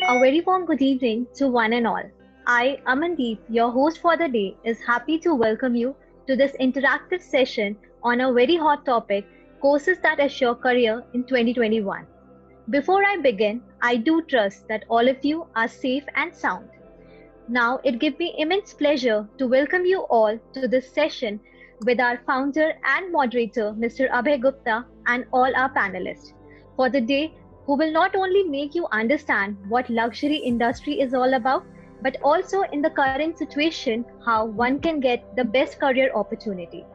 A very warm good evening to one and all. I, Amandeep, your host for the day, is happy to welcome you to this interactive session on a very hot topic, courses that assure career in 2021. Before I begin, I do trust that all of you are safe and sound. Now, it gives me immense pleasure to welcome you all to this session with our founder and moderator, Mr. Abhay Gupta, and all our panelists for the day, who will not only make you understand what luxury industry is all about, but also in the current situation, how one can get the best career opportunity.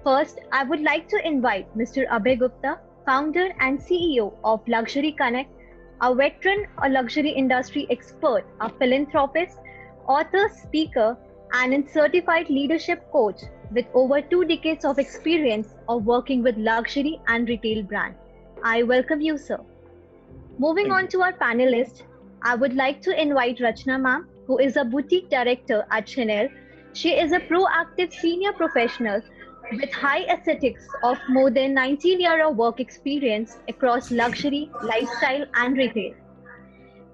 First, I would like to invite Mr. Abhay Gupta, founder and CEO of Luxury Connect, a veteran, a luxury industry expert, a philanthropist, author, speaker, and a certified leadership coach with over 2 decades of experience of working with luxury and retail brand. I welcome you, sir. Moving Thank on you. to our panelists, I would like to invite Rachna ma'am, who is a boutique director at Chanel. She is a proactive senior professional with high aesthetics of more than 19 years of work experience across luxury, lifestyle, and retail.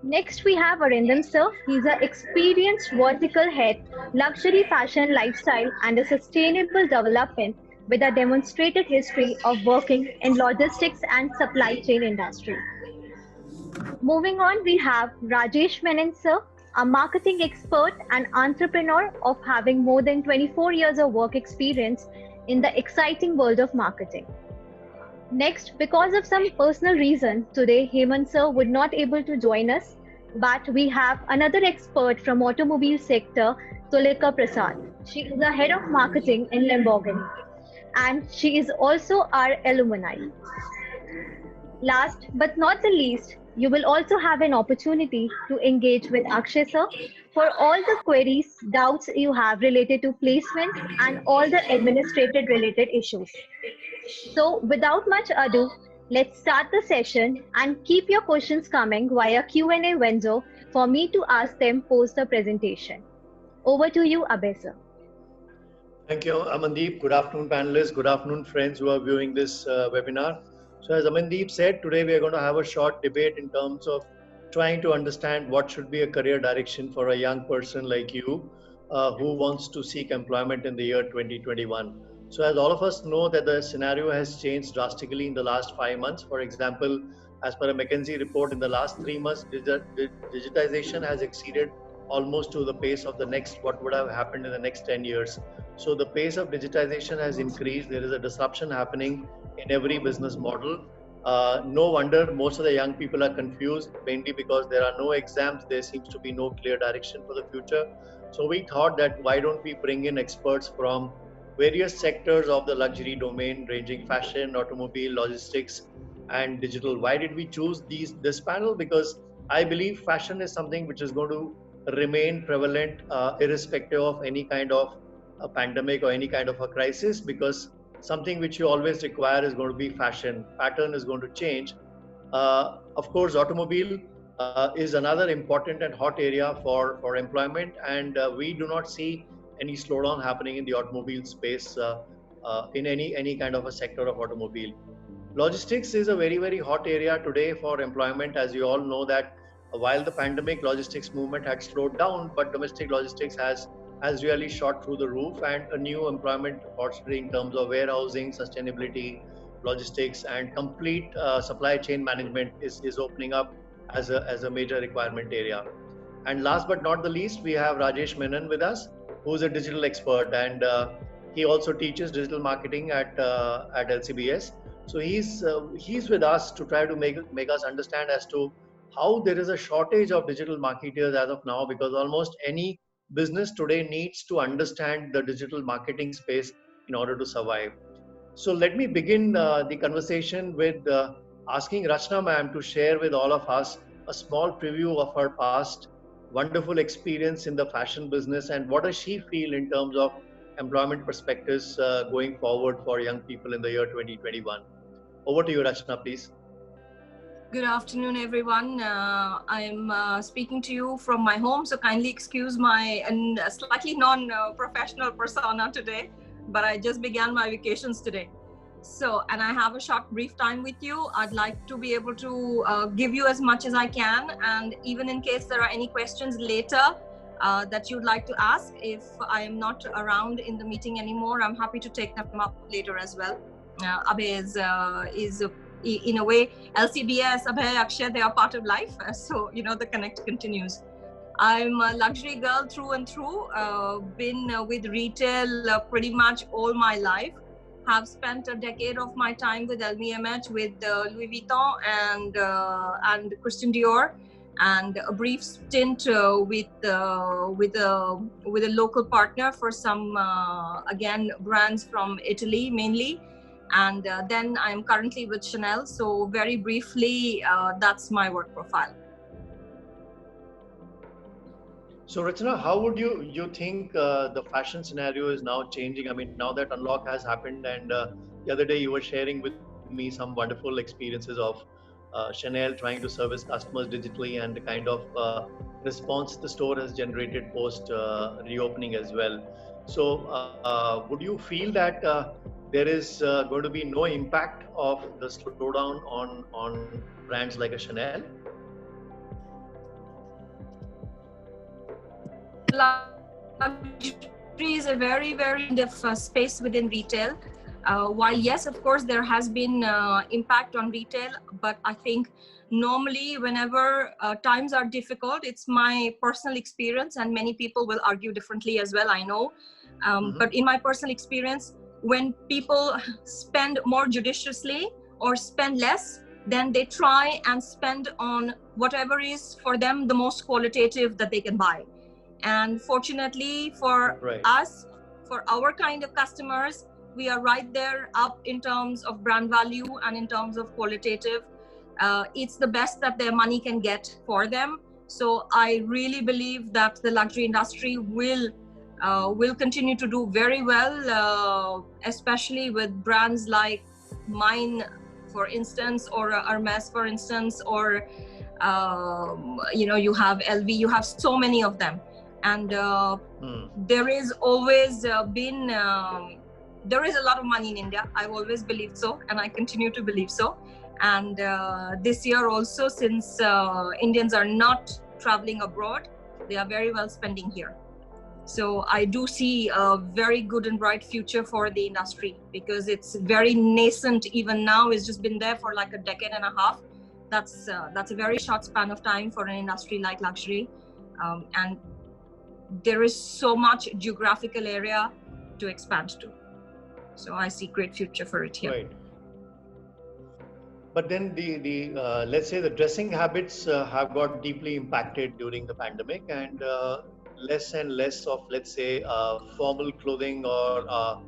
Next, we have Arindam sir. He's an experienced vertical head, luxury fashion, lifestyle, and a sustainable development with a demonstrated history of working in logistics and supply chain industry. Moving on, we have Rajesh Menon sir, a marketing expert and entrepreneur of having more than 24 years of work experience in the exciting world of marketing. Next, because of some personal reason, today Hemant sir would not able to join us, but we have another expert from automobile sector, Tulika Prasad. She is the head of marketing in Lamborghini, and she is also our alumni. Last but not the least, you will also have an opportunity to engage with Akshay sir for all the queries, doubts you have related to placement and all the administrative related issues. So, without much ado, let's start the session and keep your questions coming via Q&A window for me to ask them post the presentation. Over to you, Abhay sir. Thank you, Amandeep. Good afternoon, panelists. Good afternoon, friends who are viewing this webinar. So, as Amandeep said, today we are going to have a short debate in terms of trying to understand what should be a career direction for a young person like you who wants to seek employment in the year 2021. So, as all of us know, that the scenario has changed drastically in the last 5 months. For example, as per a McKinsey report, in the last 3 months, digitization has exceeded almost to the pace of the next what would have happened in the next 10 years. So the pace of digitization has increased. There is a disruption happening in every business model. No wonder most of the young people are confused, mainly because there are no exams. There seems to be no clear direction for the future. So we thought that why don't we bring in experts from various sectors of the luxury domain, ranging fashion, automobile, logistics, and digital. Why did we choose this panel? Because I believe fashion is something which is going to remain prevalent irrespective of any kind of a pandemic or any kind of a crisis, because something which you always require is going to be fashion. Pattern is going to change. Of course, automobile is another important and hot area for employment, and we do not see any slowdown happening in the automobile space in any kind of a sector of automobile. Logistics is a very hot area today for employment. As you all know that while the pandemic, logistics movement had slowed down, but domestic logistics has really shot through the roof, and a new employment opportunity in terms of warehousing, sustainability, logistics, and complete supply chain management is opening up as a major requirement area. And last but not the least, we have Rajesh Menon with us, who's a digital expert, and he also teaches digital marketing at LCBS. So he's with us to try to make us understand as to how there is a shortage of digital marketers as of now, because almost any business today needs to understand the digital marketing space in order to survive. So let me begin the conversation with asking Rachna ma'am to share with all of us a small preview of her past wonderful experience in the fashion business, and what does she feel in terms of employment perspectives going forward for young people in the year 2021. Over to you, Rachna, please. Good afternoon, everyone. I am speaking to you from my home, so kindly excuse my slightly non-professional persona today, but I just began my vacations today. So, and I have a short brief time with you. I'd like to be able to give you as much as I can. And even in case there are any questions later that you'd like to ask, if I am not around in the meeting anymore, I'm happy to take them up later as well. Abhay is in a way, LCBS, Abhay, Akshay, they are part of life. So, the connect continues. I'm a luxury girl through and through. Been with retail pretty much all my life. Have spent a decade of my time with LVMH, with Louis Vuitton and Christian Dior, and a brief stint with a local partner for some again brands from Italy mainly, and then I'm currently with Chanel. So very briefly, that's my work profile. So Rachana, how would you think the fashion scenario is now changing? I mean, now that unlock has happened, and the other day you were sharing with me some wonderful experiences of Chanel trying to service customers digitally and the kind of response the store has generated post reopening as well. So would you feel that there is going to be no impact of the slowdown on brands like a Chanel? Luxury is a very, very space within retail. While yes, of course, there has been impact on retail, but I think normally whenever times are difficult, it's my personal experience, and many people will argue differently as well, I know. But in my personal experience, when people spend more judiciously or spend less, then they try and spend on whatever is for them the most qualitative that they can buy. And fortunately for us, for our kind of customers, we are right there up in terms of brand value and in terms of qualitative. It's the best that their money can get for them. So I really believe that the luxury industry will continue to do very well, especially with brands like mine, for instance, or Hermes, for instance, or you have LV, you have so many of them. And there is always been, there is a lot of money in India. I've always believed so, and I continue to believe so. And this year also, since Indians are not traveling abroad, they are very well spending here. So I do see a very good and bright future for the industry, because it's very nascent even now. It's just been there for like a decade and a half. That's a very short span of time for an industry like luxury. And there is so much geographical area to expand to. So I see great future for it here. Right. But then the let's say the dressing habits have got deeply impacted during the pandemic, and less and less of, let's say, formal clothing or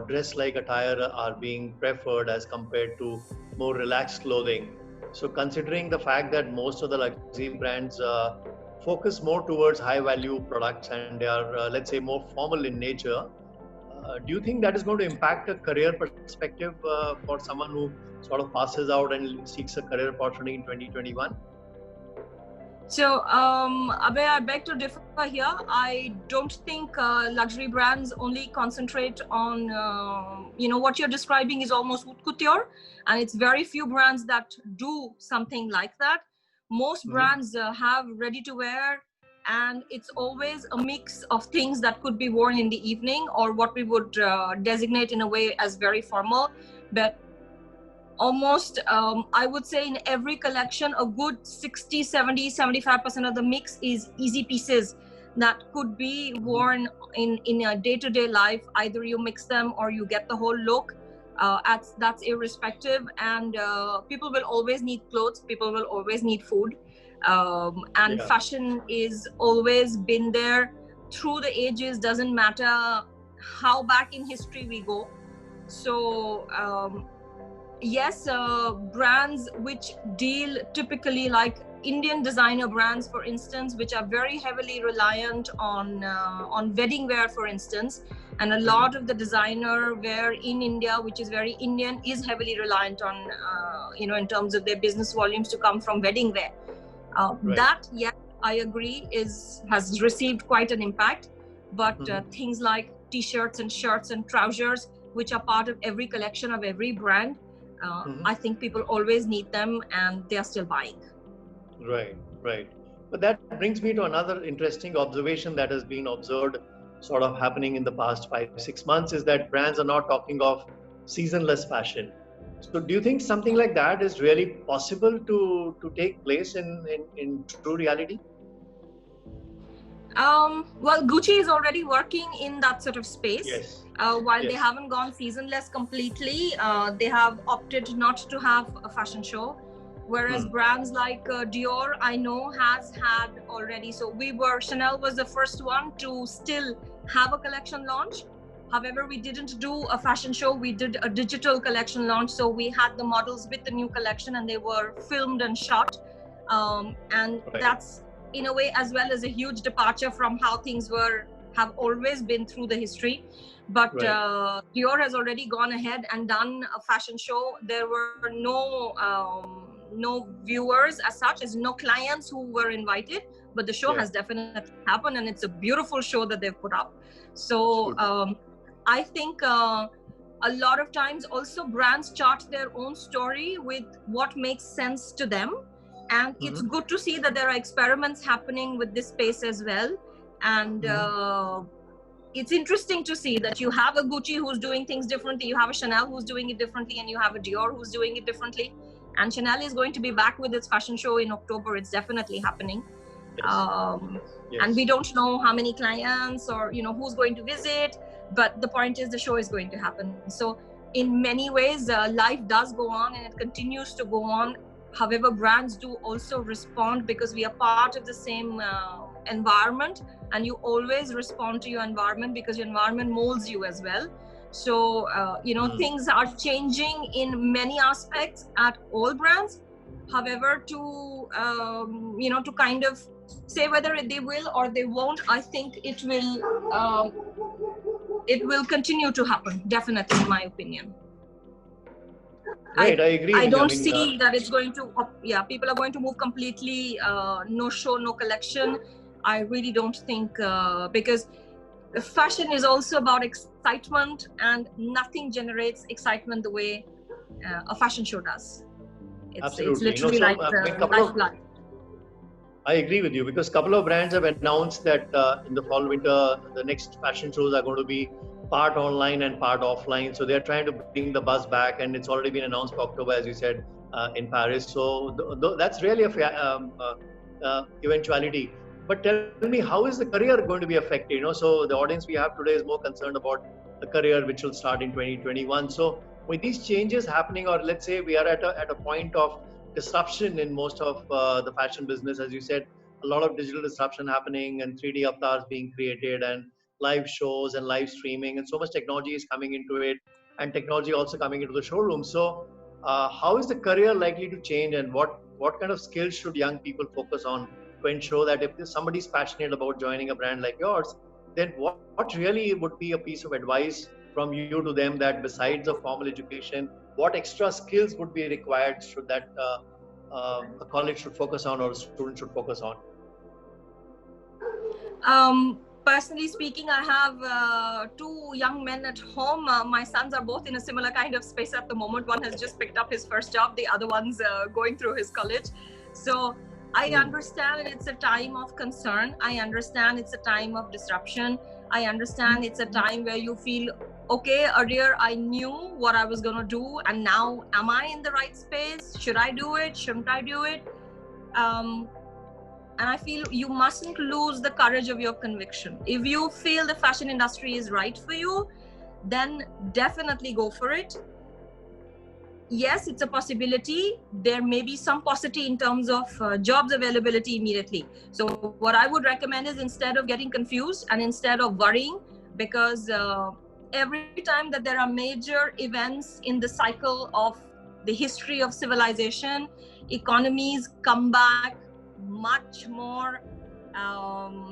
dress-like attire are being preferred as compared to more relaxed clothing. So considering the fact that most of the luxury brands focus more towards high-value products and they are, let's say, more formal in nature, do you think that is going to impact a career perspective for someone who sort of passes out and seeks a career opportunity in 2021? So, Abhay, I beg to differ here. I don't think luxury brands only concentrate on, what you're describing is almost haute couture, and it's very few brands that do something like that. Most brands have ready to wear, and it's always a mix of things that could be worn in the evening or what we would designate in a way as very formal. But almost, I would say in every collection, a good 60, 70, 75% of the mix is easy pieces that could be worn in a day-to-day life. Either you mix them or you get the whole look. That's irrespective. And people will always need clothes. People will always need food. And fashion is always been there through the ages. Doesn't matter how back in history we go. So, yes, brands which deal typically like Indian designer brands, for instance, which are very heavily reliant on wedding wear, for instance, and a lot of the designer wear in India, which is very Indian, is heavily reliant on, in terms of their business volumes to come from wedding wear. That, yes, I agree, has received quite an impact. But things like t-shirts and shirts and trousers, which are part of every collection of every brand, I think people always need them and they are still buying. Right, right. But that brings me to another interesting observation that has been observed sort of happening in the past 5-6 months, is that brands are now talking of seasonless fashion. So do you think something like that is really possible to take place in true reality? Well, Gucci is already working in that sort of space. Yes. While Yes. they haven't gone seasonless completely, they have opted not to have a fashion show. Whereas brands like Dior, I know, has had already. So Chanel was the first one to still have a collection launch. However, we didn't do a fashion show. We did a digital collection launch. So we had the models with the new collection and they were filmed and shot. And that's in a way as well as a huge departure from how things have always been through the history. But Dior has already gone ahead and done a fashion show. There were no viewers as such, as no clients who were invited, but the show has definitely happened, and it's a beautiful show that they've put up. So I think a lot of times also brands chart their own story with what makes sense to them, and it's good to see that there are experiments happening with this space as well. And it's interesting to see that you have a Gucci who's doing things differently, you have a Chanel who's doing it differently, and you have a Dior who's doing it differently. And Chanel is going to be back with its fashion show in October. It's definitely happening. Yes. And we don't know how many clients or who's going to visit, but the point is the show is going to happen. So in many ways, life does go on and it continues to go on. However, brands do also respond because we are part of the same environment, and you always respond to your environment because your environment molds you as well. So, things are changing in many aspects at all brands. However, to kind of say whether they will or they won't, I think it will continue to happen, definitely, in my opinion. Right, I agree. I don't see that it's going to, people are going to move completely, no show, no collection. I really don't think, because fashion is also about excitement, and nothing generates excitement the way a fashion show does. It's literally like the lifeblood. I agree with you, because a couple of brands have announced that in the fall winter, the next fashion shows are going to be part online and part offline. So they're trying to bring the buzz back, and it's already been announced for October, as you said, in Paris. So that's really a eventuality. But tell me, how is the career going to be affected? So the audience we have today is more concerned about the career, which will start in 2021. So with these changes happening, or let's say we are at a point of disruption in most of the fashion business, as you said, a lot of digital disruption happening, and 3D avatars being created, and live shows and live streaming, and so much technology is coming into it, and technology also coming into the showroom. So how is the career likely to change, and what kind of skills should young people focus on to ensure that if somebody's passionate about joining a brand like yours, then what really would be a piece of advice from you to them, that besides a formal education, what extra skills would be required should that a college should focus on, or a student should focus on? Personally speaking, I have two young men at home. My sons are both in a similar kind of space at the moment. One has just picked up his first job. The other one's going through his college. So I understand it's a time of concern. I understand it's a time of disruption. I understand it's a time where you feel, okay, earlier I knew what I was going to do, and now am I in the right space? Should I do it? Shouldn't I do it? And I feel you mustn't lose the courage of your conviction. If you feel the fashion industry is right for you, then definitely go for it. Yes, it's a possibility. There may be some paucity in terms of jobs availability immediately. So what I would recommend is, instead of getting confused and instead of worrying, because every time that there are major events in the cycle of the history of civilization, economies come back much more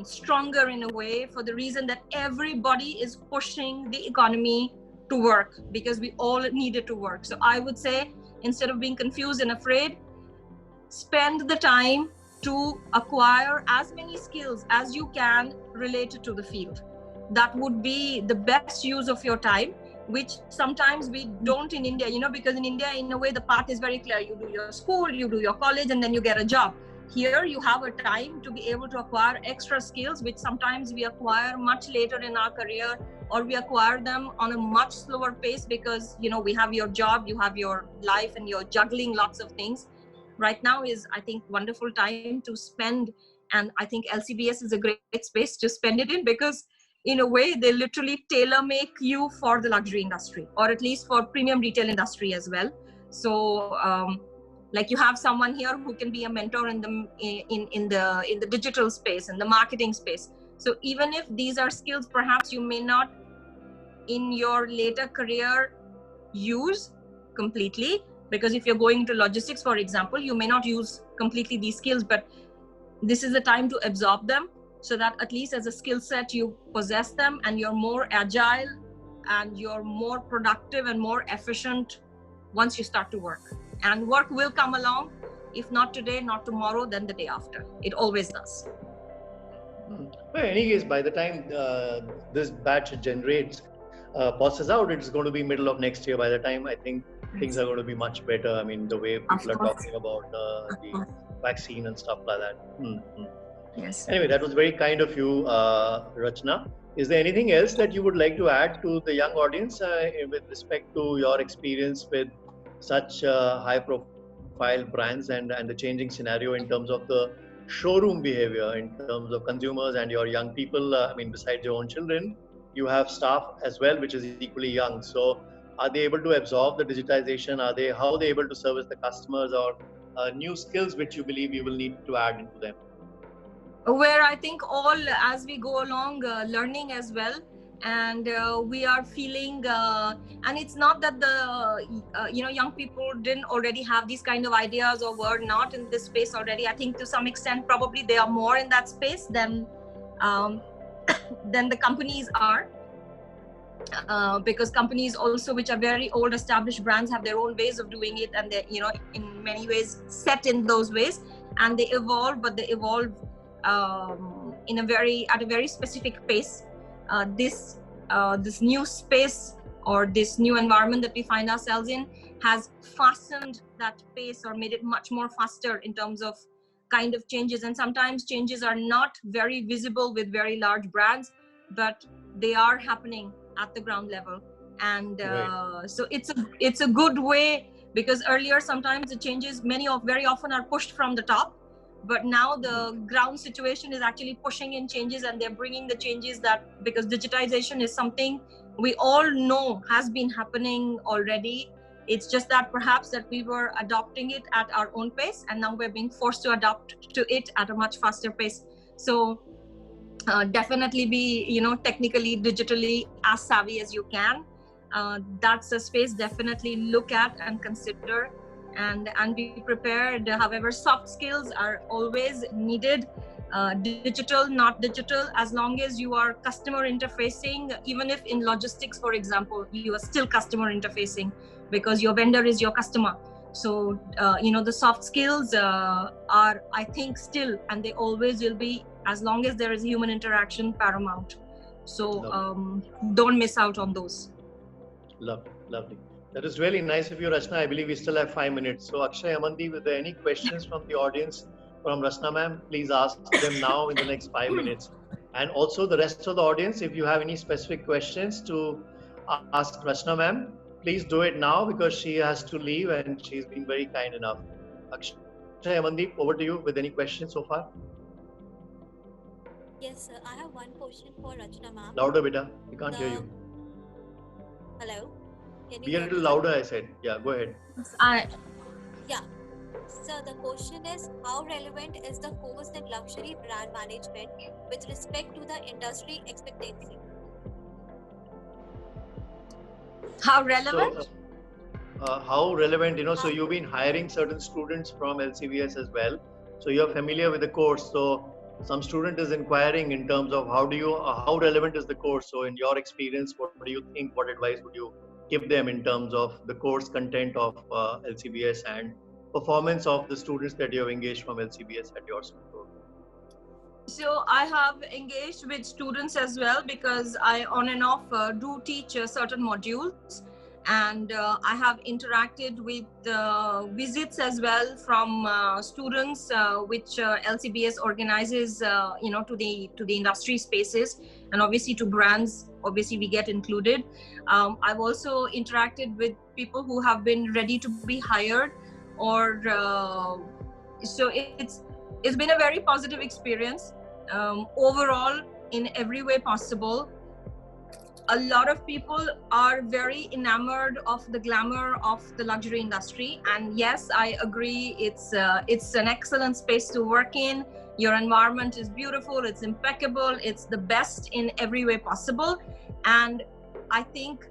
stronger in a way, for the reason that everybody is pushing the economy to work, because we all need it to work. So I would say, instead of being confused and afraid, spend the time to acquire as many skills as you can related to the field. That would be the best use of your time. which sometimes we don't in India, because in India, in a way, the path is very clear. You do your school, you do your college, and then you get a job. Here, you have a time to be able to acquire extra skills, which sometimes we acquire much later in our career, or we acquire them on a much slower pace because, we have your job, you have your life, and you're juggling lots of things. Right now is, I think, wonderful time to spend. And I think LCBS is a great space to spend it in, because in a way, they literally tailor make you for the luxury industry, or at least for premium retail industry as well. So, like, you have someone here who can be a mentor in the digital space and the marketing space. So even if these are skills perhaps you may not in your later career use completely, because if you're going into logistics, for example, you may not use completely these skills, but this is the time to absorb them, so that at least as a skill set you possess them, and you're more agile and you're more productive and more efficient once you start to work. And work will come along, if not today, not tomorrow, then the day after. It always does. Well, in any case, by the time this batch generates, passes out, it's going to be middle of next year. By the time, I think things are going to be much better. I mean, the way people are talking about the vaccine and stuff like that. Mm-hmm. Yes. Anyway, that was very kind of you, Rachna. Is there anything else that you would like to add to the young audience with respect to your experience with such high-profile brands and the changing scenario in terms of the showroom behavior, in terms of consumers and your young people? I mean, besides your own children, you have staff as well, which is equally young. So, are they able to absorb the digitization? How are they able to service the customers, or new skills which you believe you will need to add into them? Where I think all, as we go along, learning as well, and we are feeling, and it's not that the young people didn't already have these kind of ideas or were not in this space already. I think to some extent probably they are more in that space than the companies are, because companies also, which are very old established brands, have their own ways of doing it, and they're in many ways set in those ways, and they evolve, but they evolve at a very specific pace. This new space or this new environment that we find ourselves in has fastened that pace, or made it much more faster in terms of kind of changes. And sometimes changes are not very visible with very large brands, but they are happening at the ground level. And so it's a good way, because earlier sometimes the changes very often are pushed from the top, but now the ground situation is actually pushing in changes, and they're bringing the changes that, because digitization is something we all know has been happening already. It's just that perhaps that we were adopting it at our own pace, and now we're being forced to adapt to it at a much faster pace. So definitely be, technically, digitally as savvy as you can. That's a space definitely look at and consider. And be prepared. However, soft skills are always needed. Digital, not digital, as long as you are customer interfacing. Even if in logistics, for example, you are still customer interfacing, because your vendor is your customer. So the soft skills are, I think, still, and they always will be, as long as there is human interaction, paramount. So don't miss out on those. Lovely. That is really nice of you, Rachna. I believe we still have 5 minutes. So, Akshay, Amandeep, are there any questions from the audience from Rachna ma'am? Please ask them now in the next 5 minutes. And also the rest of the audience, if you have any specific questions to ask Rachna ma'am, please do it now, because she has to leave and she's been very kind enough. Akshay, Amandeep, over to you with any questions so far. Yes, sir. I have one question for Rachna ma'am. Louder, beta. We can't hear you. Hello. Be a little louder, I said. Yeah, go ahead. Yeah. So the question is, how relevant is the course in luxury brand management with respect to the industry expectancy? How relevant? So, how relevant, so you've been hiring certain students from LCBS as well. So you're familiar with the course. So some student is inquiring in terms of how relevant is the course? So in your experience, what do you think? What advice would you give them in terms of the course content of LCBS and performance of the students that you have engaged from LCBS at your school? So I have engaged with students as well, because I on and off do teach certain modules, and I have interacted with visits as well from students, which LCBS organizes, to the industry spaces, and obviously to brands. Obviously, we get included. I've also interacted with people who have been ready to be hired, or so it's been a very positive experience overall in every way possible. A lot of people are very enamored of the glamour of the luxury industry, and yes, I agree, it's an excellent space to work in. Your environment is beautiful, it's impeccable, it's the best in every way possible. And I think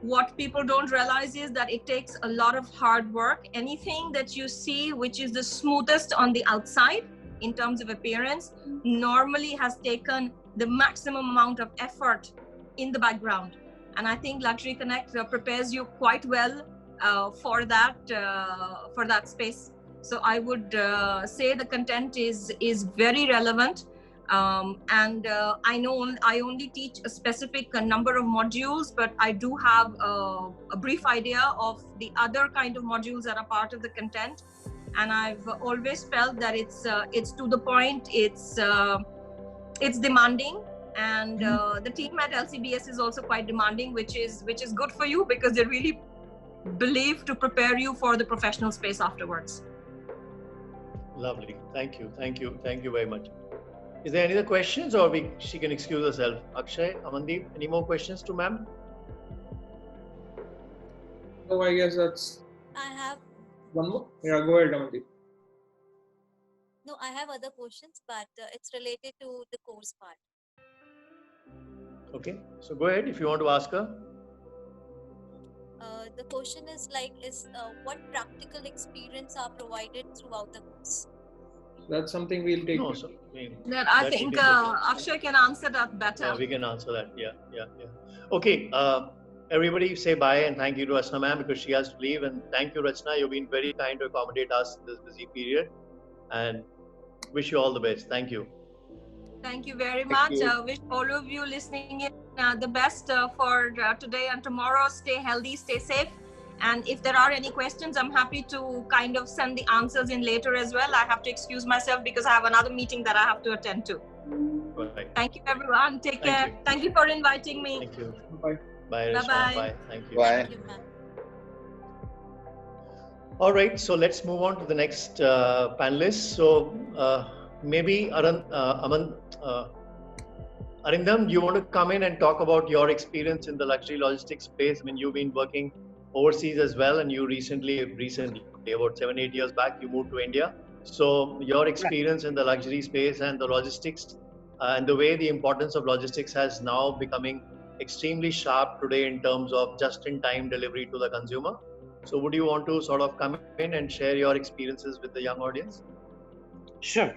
what people don't realize is that it takes a lot of hard work. Anything that you see which is the smoothest on the outside in terms of appearance normally has taken the maximum amount of effort in the background. And I think Luxury Connect prepares you quite well for that space. So I would say the content is very relevant. And I only teach a specific number of modules, but I do have a brief idea of the other kind of modules that are part of the content. And I've always felt that it's to the point, it's demanding, and the team at LCBS is also quite demanding, which is good for you, because they really believe to prepare you for the professional space afterwards. Lovely. Thank you very much. Is there any other questions, or she can excuse herself? Akshay, Amandeep, any more questions to ma'am? No, I guess that's I have one more. Yeah, go ahead, Amandeep. no, I have other questions, but it's related to the course part. Okay, so go ahead if you want to ask her. The question is what practical experience are provided throughout the course? That's something we'll take. No, so, That I think Akshay can answer that better. Yeah, we can answer that. Yeah. Okay, everybody say bye and thank you to Rachna ma'am, because she has to leave. And thank you, Rachna. You've been very kind to accommodate us in this busy period. And wish you all the best. Thank you. Thank you very much. Wish all of you listening in the best for today and tomorrow. Stay healthy, stay safe. And if there are any questions, I'm happy to kind of send the answers in later as well. I have to excuse myself because I have another meeting that I have to attend to. Bye. Thank you, everyone. Take care. Thank you for inviting me. Thank you. Bye. Bye, Rachna. Bye-bye. Bye. Thank you. Bye. Thank you, ma'am. All right, so let's move on to the next panelist. So maybe Arindam, do you want to come in and talk about your experience in the luxury logistics space? I mean, you've been working overseas as well, and you recently, about 7-8 years back, you moved to India. So your experience in the luxury space and the logistics, and the way the importance of logistics has now becoming extremely sharp today in terms of just-in-time delivery to the consumer. So would you want to sort of come in and share your experiences with the young audience? Sure.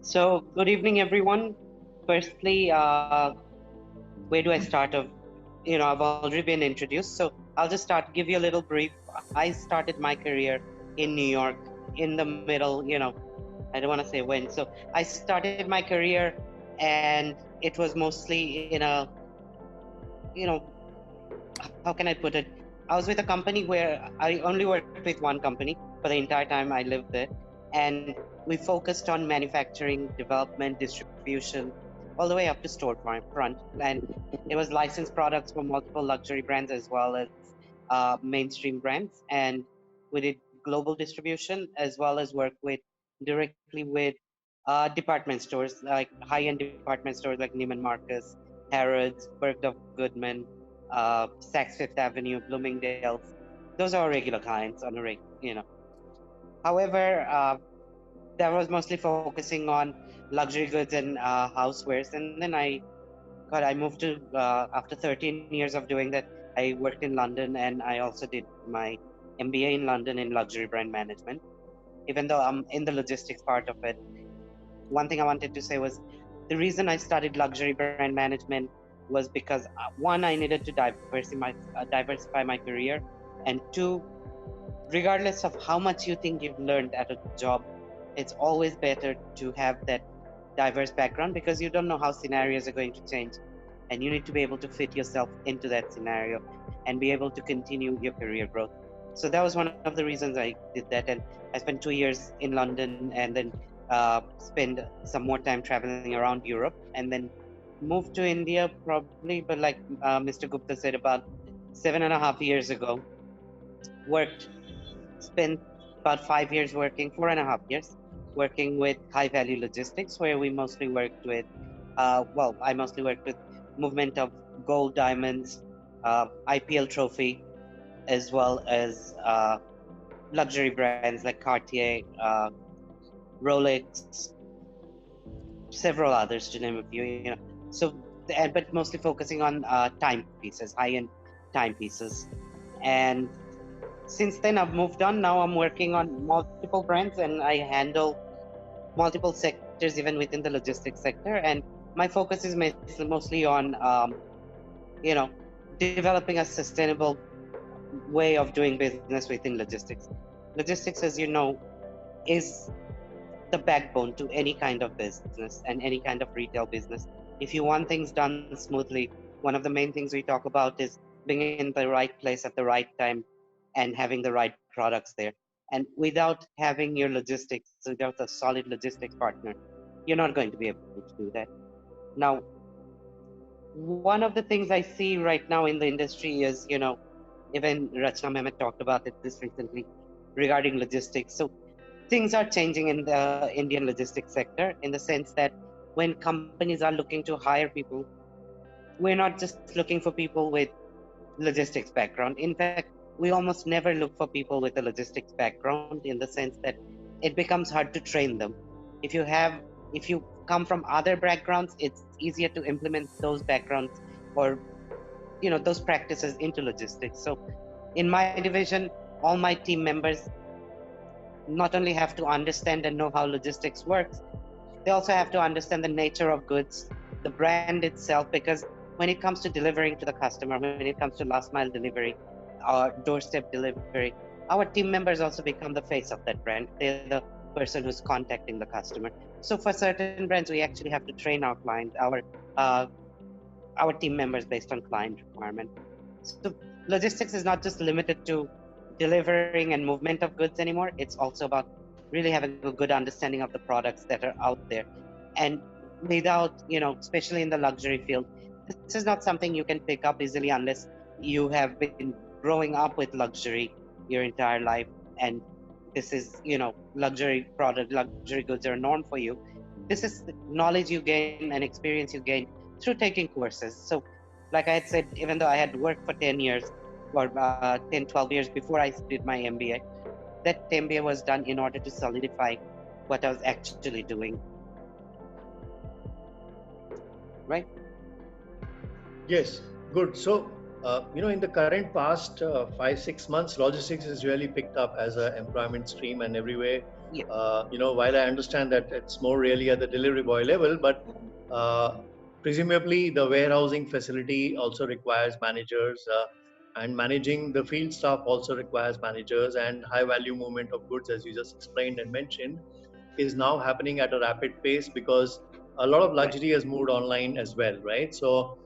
So good evening, everyone. Firstly, where do I start? I've already been introduced, so I'll just give you a little brief. I started my career in New York in the middle, I don't want to say when. So I started my career, and it was mostly in a, how can I put it? I was with a company where I only worked with one company for the entire time I lived there. And we focused on manufacturing, development, distribution, all the way up to store front. And it was licensed products for multiple luxury brands as well as mainstream brands. And we did global distribution as well as work directly with department stores, like high-end department stores like Neiman Marcus, Harrods, Bergdorf Goodman, Saks Fifth Avenue, Bloomingdale's. Those are our regular clients on a However, that was mostly focusing on luxury goods and housewares. And then I moved to, after 13 years of doing that, I worked in London, and I also did my MBA in London in luxury brand management. Even though I'm in the logistics part of it, one thing I wanted to say was the reason I studied luxury brand management was because one, I needed to diversify my career, and two, regardless of how much you think you've learned at a job, it's always better to have that diverse background because you don't know how scenarios are going to change, and you need to be able to fit yourself into that scenario and be able to continue your career growth. So that was one of the reasons I did that, and I spent 2 years in London, and then spend some more time traveling around Europe, and then moved to India probably, but like Mr. Gupta said, about 7.5 years ago. Spent about 5 years working, 4.5 years working with High Value Logistics, where we mostly worked with, I mostly worked with movement of gold, diamonds, IPL trophy, as well as luxury brands like Cartier, Rolex, several others to name a few. So but mostly focusing on timepieces, high-end timepieces. And since then, I've moved on. Now I'm working on multiple brands, and I handle multiple sectors even within the logistics sector. And my focus is mostly on, developing a sustainable way of doing business within logistics. Logistics, as you know, is the backbone to any kind of business and any kind of retail business. If you want things done smoothly, one of the main things we talk about is being in the right place at the right time and having the right products there. And without having your logistics, without a solid logistics partner, you're not going to be able to do that. Now, one of the things I see right now in the industry is, even Rachna Mehmet talked about this recently regarding logistics. So things are changing in the Indian logistics sector in the sense that when companies are looking to hire people, we're not just looking for people with logistics background. In fact, we almost never look for people with a logistics background in the sense that it becomes hard to train them. If you come from other backgrounds, it's easier to implement those backgrounds or those practices into logistics. So in my division, all my team members not only have to understand and know how logistics works, they also have to understand the nature of goods, the brand itself, because when it comes to delivering to the customer, when it comes to last mile delivery or doorstep delivery, our team members also become the face of that brand. They're the person who's contacting the customer. So for certain brands, we actually have to train our clients, our team members based on client requirement. So logistics is not just limited to delivering and movement of goods anymore. It's also about really having a good understanding of the products that are out there. And without, especially in the luxury field, this is not something you can pick up easily unless you have been growing up with luxury your entire life. And this is, luxury goods are known for you. This is knowledge you gain and experience you gain through taking courses. So like I had said, even though I had worked for 10 years or 10, 12 years before I did my MBA, that MBA was done in order to solidify what I was actually doing. Right? Yes, good. So, in the current past 5-6 months, logistics has really picked up as an employment stream, and everywhere. Yeah. While I understand that it's more really at the delivery boy level, but presumably the warehousing facility also requires managers, and managing the field staff also requires managers, and high value movement of goods, as you just explained and mentioned, is now happening at a rapid pace because a lot of luxury has moved online as well, right? So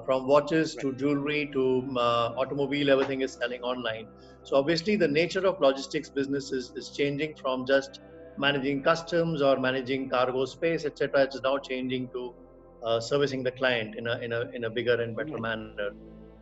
from watches to jewelry to automobile, everything is selling online. So obviously the nature of logistics business is changing from just managing customs or managing cargo space, etc. It's now changing to servicing the client in a bigger and better manner.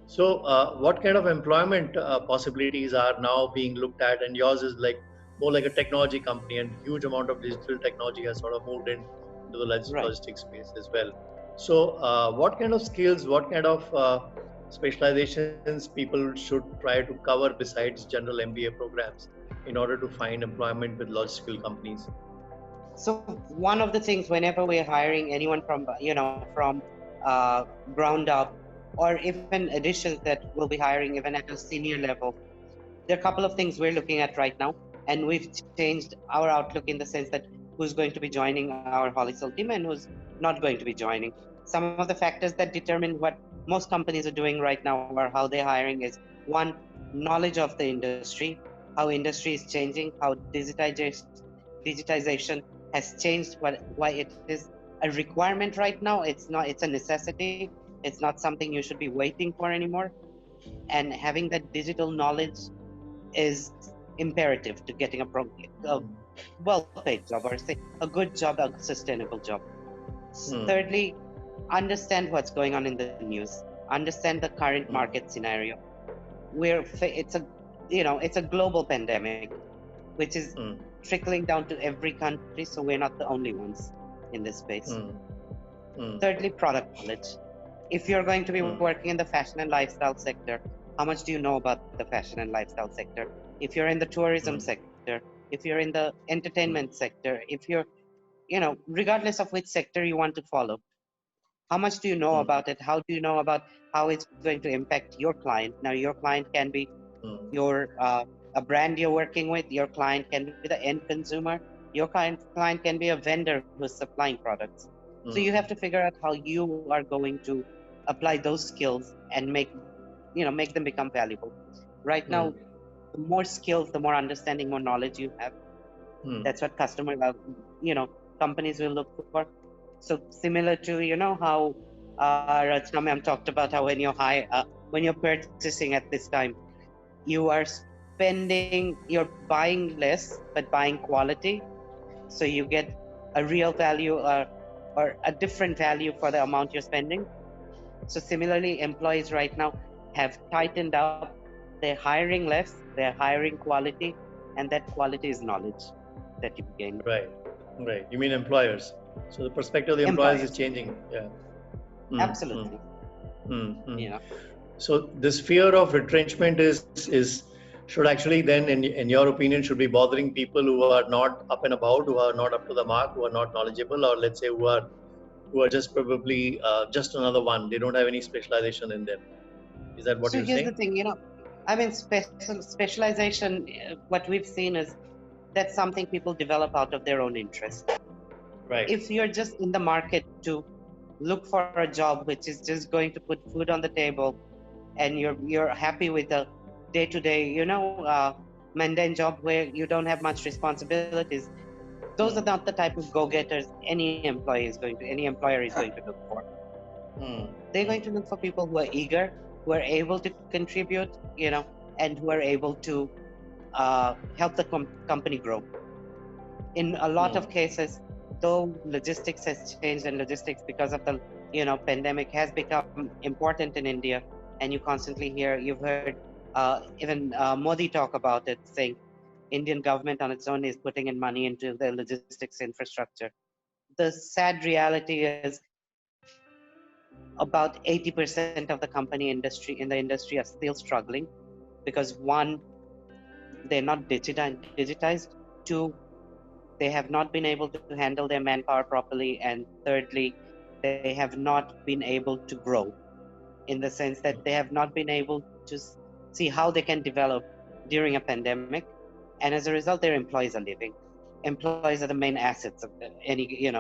So what kind of employment possibilities are now being looked at? And yours is like more like a technology company, and huge amount of digital technology has sort of moved into the logistics space as well. So what kind of skills, what kind of specializations people should try to cover besides general MBA programs in order to find employment with logistical companies? So one of the things whenever we're hiring anyone from ground up, or even additions that we'll be hiring even at a senior level, there are a couple of things we're looking at right now, and we've changed our outlook in the sense that who's going to be joining our Holisol team and who's not going to be joining. Some of the factors that determine what most companies are doing right now or how they're hiring is, one, knowledge of the industry, how industry is changing, how digitization has changed, why it is a requirement right now. It's not. It's a necessity. It's not something you should be waiting for anymore. And having that digital knowledge is imperative to getting a well-paid job, or say a good job, a sustainable job. Thirdly, understand what's going on in the news. Understand the current market scenario. It's a global pandemic, which is trickling down to every country. So we're not the only ones in this space. Thirdly, product knowledge. If you're going to be working in the fashion and lifestyle sector, how much do you know about the fashion and lifestyle sector? If you're in the tourism sector, if you're in the entertainment sector, if you're, regardless of which sector you want to follow, how much do you know about it? How do you know about how it's going to impact your client? Now, your client can be a brand you're working with. Your client can be the end consumer. Your client can be a vendor who's supplying products. So you have to figure out how you are going to apply those skills and make them become valuable. Right now, the more skills, the more understanding, more knowledge you have. That's what companies will look for. So similar to how Rachna ma'am talked about how when you're purchasing at this time, you're buying less but buying quality, so you get a real value or a different value for the amount you're spending. So similarly, employees right now have tightened up. They're hiring less, they're hiring quality, and that quality is knowledge that you gain. Right. You mean employers? So the perspective of the employers is changing. Yeah. Absolutely. So this fear of retrenchment should actually then, in your opinion, should be bothering people who are not up and about, who are not up to the mark, who are not knowledgeable, or let's say who are just probably just another one. They don't have any specialization in them. Is that what you're saying? So here's the thing, specialization, what we've seen is that's something people develop out of their own interest. Right. If you're just in the market to look for a job which is just going to put food on the table, and you're happy with the day-to-day, mundane job where you don't have much responsibilities, those are not the type of go-getters any employer is going to look for. They're going to look for people who are eager, who are able to contribute, and who are able to help the company grow. In a lot of cases, though logistics has changed, and logistics because of the pandemic has become important in India, and you've heard even Modi talk about it, saying Indian government on its own is putting in money into the logistics infrastructure. The sad reality is about 80% of the industry are still struggling because one, they're not digitized. Two, they have not been able to handle their manpower properly. And thirdly, they have not been able to grow, in the sense that they have not been able to see how they can develop during a pandemic. And as a result, their employees are leaving. Employees are the main assets of any,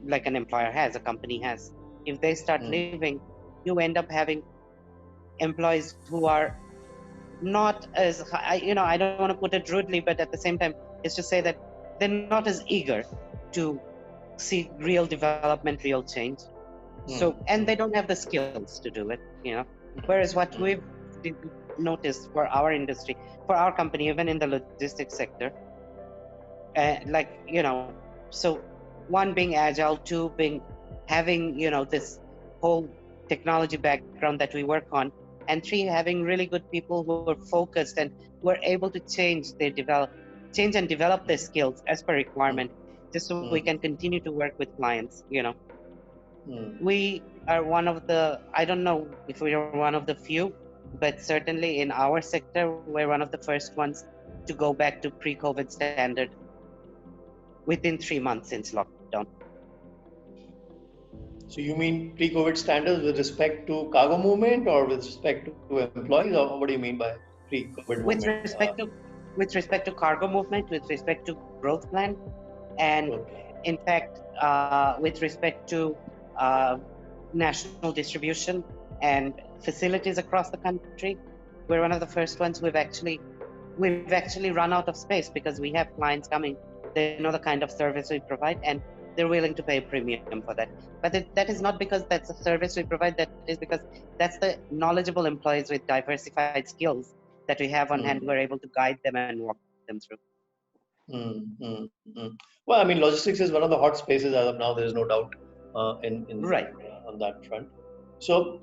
like an employer has, a company has. If they start leaving, you end up having employees who are not as, I don't want to put it rudely, but at the same time, it's to say that they're not as eager to see real development, real change. So, and they don't have the skills to do it, Whereas what we've noticed for our industry, for our company, even in the logistics sector, so one, being agile, two, having, this whole technology background that we work on, and three, having really good people who are focused and who are able to change and develop their skills as per requirement, just so we can continue to work with clients, We are one of the, I don't know if we are one of the few, but certainly in our sector, we're one of the first ones to go back to pre-COVID standard within 3 months since lockdown. So you mean pre-COVID standards with respect to cargo movement or with respect to employees, or what do you mean by pre-COVID with movement? With respect to cargo movement, with respect to growth plan, and in fact, with respect to national distribution and facilities across the country, we're one of the first ones we've actually run out of space because we have clients coming. They know the kind of service we provide, and they're willing to pay a premium for that. But that is not because that's a service we provide. That is because that's the knowledgeable employees with diversified skills that we have on hand. We're able to guide them and walk them through. Well, I mean, logistics is one of the hot spaces as of now. There is no doubt Right. On that front. So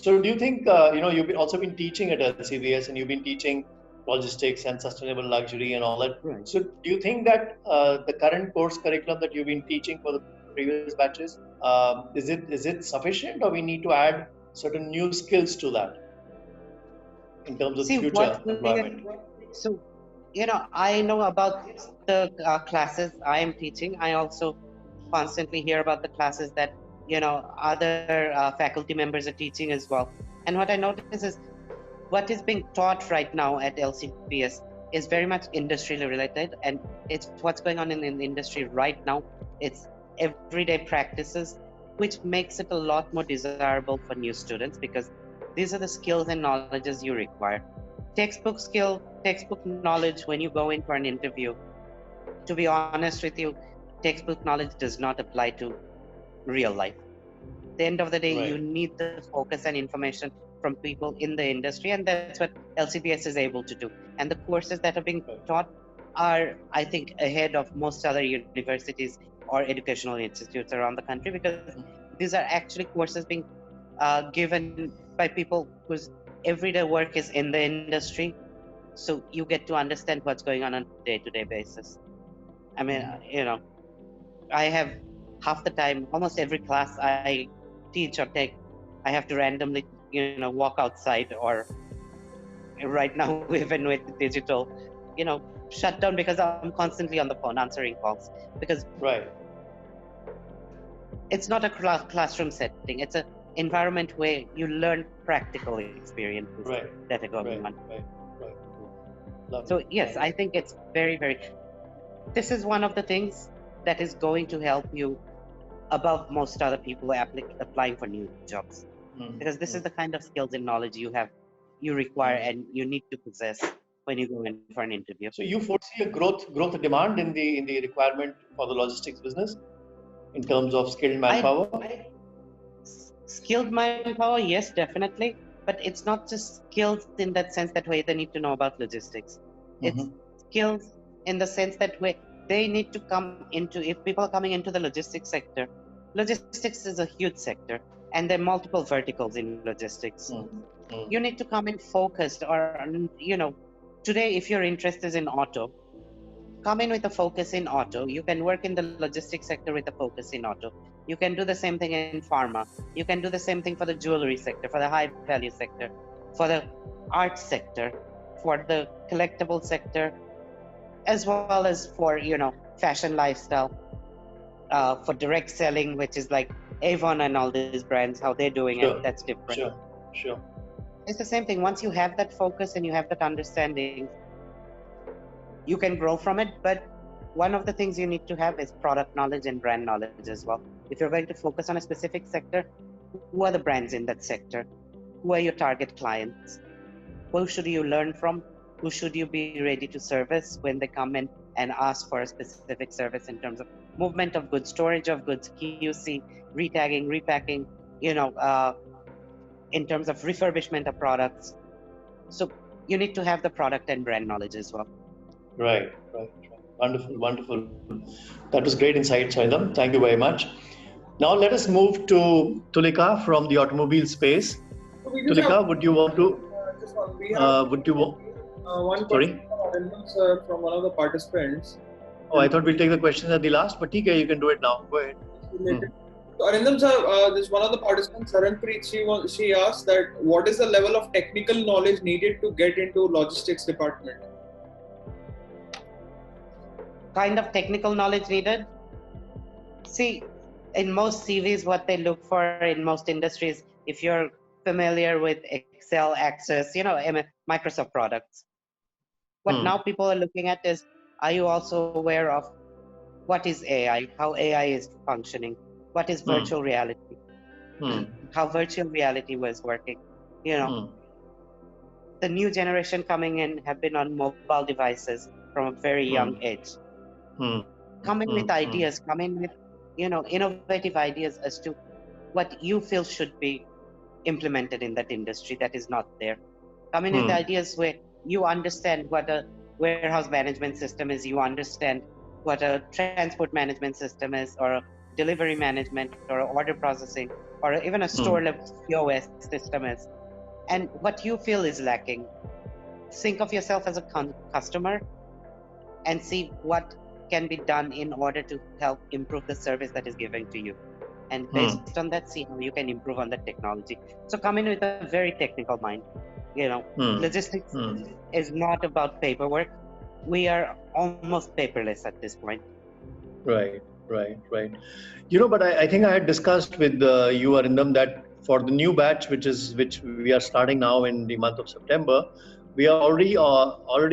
do you think you've also been teaching at LCBS and you've been teaching logistics and sustainable luxury and all that. Right. So do you think that the current course curriculum that you've been teaching for the previous batches is it sufficient, or we need to add certain new skills to that in terms of future environment? So, I know about the classes I am teaching. I also constantly hear about the classes that other faculty members are teaching as well. And what I notice is what is being taught right now at LCBS is very much industry related, and it's what's going on in the industry right now. It's everyday practices, which makes it a lot more desirable for new students because these are the skills and knowledges you require. Textbook knowledge when you go in for an interview. To be honest with you, textbook knowledge does not apply to real life. At the end of the day, Right. You need the focus and information from people in the industry, and that's what LCBS is able to do. And the courses that are being taught are, I think, ahead of most other universities or educational institutes around the country because these are actually courses being given by people whose everyday work is in the industry. So you get to understand what's going on a day-to-day basis. I mean, I have half the time, almost every class I teach or take, I have to randomly, walk outside, or right now, even with digital, shut down because I'm constantly on the phone answering calls because Right. it's not a classroom setting. It's an environment where you learn practical experiences that are going on. Right. Lovely. So yes, I think it's very, very. This is one of the things that is going to help you above most other people applying for new jobs, because this is the kind of skills and knowledge you require, and you need to possess when you go in for an interview. So you foresee a growth demand in the requirement for the logistics business in terms of skilled manpower? Skilled manpower, yes, definitely. But it's not just skills in that sense that way they need to know about logistics. It's skills in the sense that way they need to come into, if people are coming into the logistics sector, logistics is a huge sector and there are multiple verticals in logistics. You need to come in focused, or, today if your interest is in auto, come in with a focus in auto. You can work in the logistics sector with a focus in auto. You can do the same thing in pharma. You can do the same thing for the jewelry sector, for the high value sector, for the art sector, for the collectible sector, as well as for, fashion lifestyle, for direct selling, which is like Avon and all these brands, how they're doing it, that's different. Sure. It's the same thing. Once you have that focus and you have that understanding, you can grow from it. But one of the things you need to have is product knowledge and brand knowledge as well. If you're going to focus on a specific sector, who are the brands in that sector? Who are your target clients? Who should you learn from? Who should you be ready to service when they come in and ask for a specific service in terms of movement of goods, storage of goods, QC, retagging, repacking, in terms of refurbishment of products. So you need to have the product and brand knowledge as well. Right. Wonderful. That was great insight, Saidam. Thank you very much. Now let us move to Tulika from the automobile space. Tulika, would you want to? One Sorry? question from one of the participants. Oh, I thought we'll take the questions at the last, but TK, you can do it now. Go ahead. So Arindam sir, this one of the participants, Saranpreet, she asked that what is the level of technical knowledge needed to get into logistics department? Kind of technical knowledge needed? See, in most CVs, what they look for in most industries, if you're familiar with Excel, Access, Microsoft products. What now people are looking at is, are you also aware of what is AI, how AI is functioning, what is virtual reality, how virtual reality was working. The new generation coming in have been on mobile devices from a very young age. Come in with ideas, come in with innovative ideas as to what you feel should be implemented in that industry that is not there. Come in with ideas where you understand what a warehouse management system is, you understand what a transport management system is, or a delivery management, or order processing, or even a store level POS system is, and what you feel is lacking. Think of yourself as a customer and see what can be done in order to help improve the service that is given to you. And based on that, see how you can improve on the technology. So come in with a very technical mind. Logistics is not about paperwork. We are almost paperless at this point. Right. But I think I had discussed with you, Arindam, that for the new batch, which we are starting now in the month of September, we are already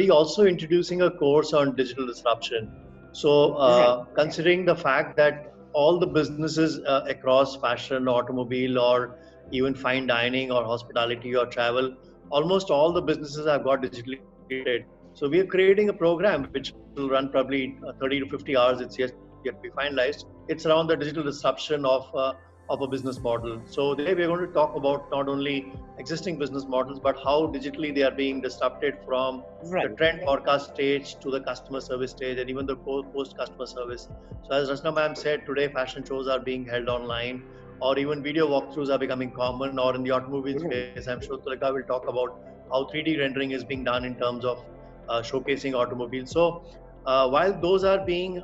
also introducing a course on digital disruption. So considering the fact that all the businesses across fashion, automobile, or even fine dining or hospitality or travel, almost all the businesses have got digitally created. So we are creating a program which will run probably 30 to 50 hours. It's yet to be finalized. It's around the digital disruption of a business model. So today we're going to talk about not only existing business models, but how digitally they are being disrupted from the trend forecast stage to the customer service stage and even the post customer service. So as Rachna ma'am said, today fashion shows are being held online, or even video walkthroughs are becoming common, or in the automobile space, I'm sure Tulika will talk about how 3D rendering is being done in terms of showcasing automobiles. So while those are being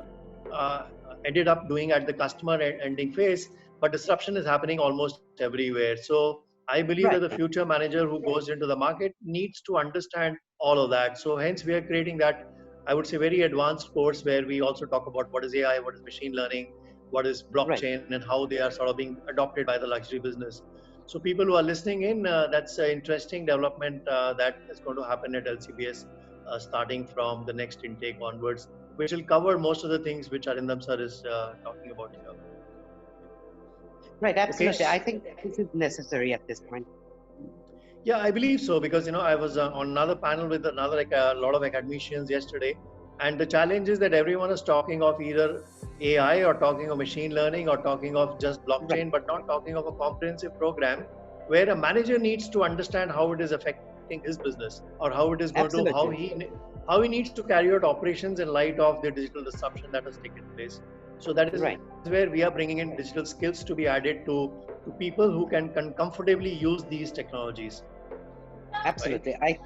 ended up doing at the customer ending phase, but disruption is happening almost everywhere. So I believe that the future manager who goes into the market needs to understand all of that. So hence we are creating that, I would say, very advanced course where we also talk about what is AI, what is machine learning, what is blockchain, and how they are sort of being adopted by the luxury business. So people who are listening in, that's an interesting development that is going to happen at LCBS starting from the next intake onwards, which will cover most of the things which Arindam sir is talking about here. Right, absolutely. Okay. I think this is necessary at this point. Yeah, I believe so, because I was on another panel with a lot of academicians yesterday, and the challenge is that everyone is talking of either AI or talking of machine learning or talking of just blockchain, but not talking of a comprehensive program where a manager needs to understand how it is affecting his business, or how it is going to how he needs to carry out operations in light of the digital disruption that has taken place. So that is where we are bringing in digital skills to be added to people who can comfortably use these technologies. Absolutely. Right?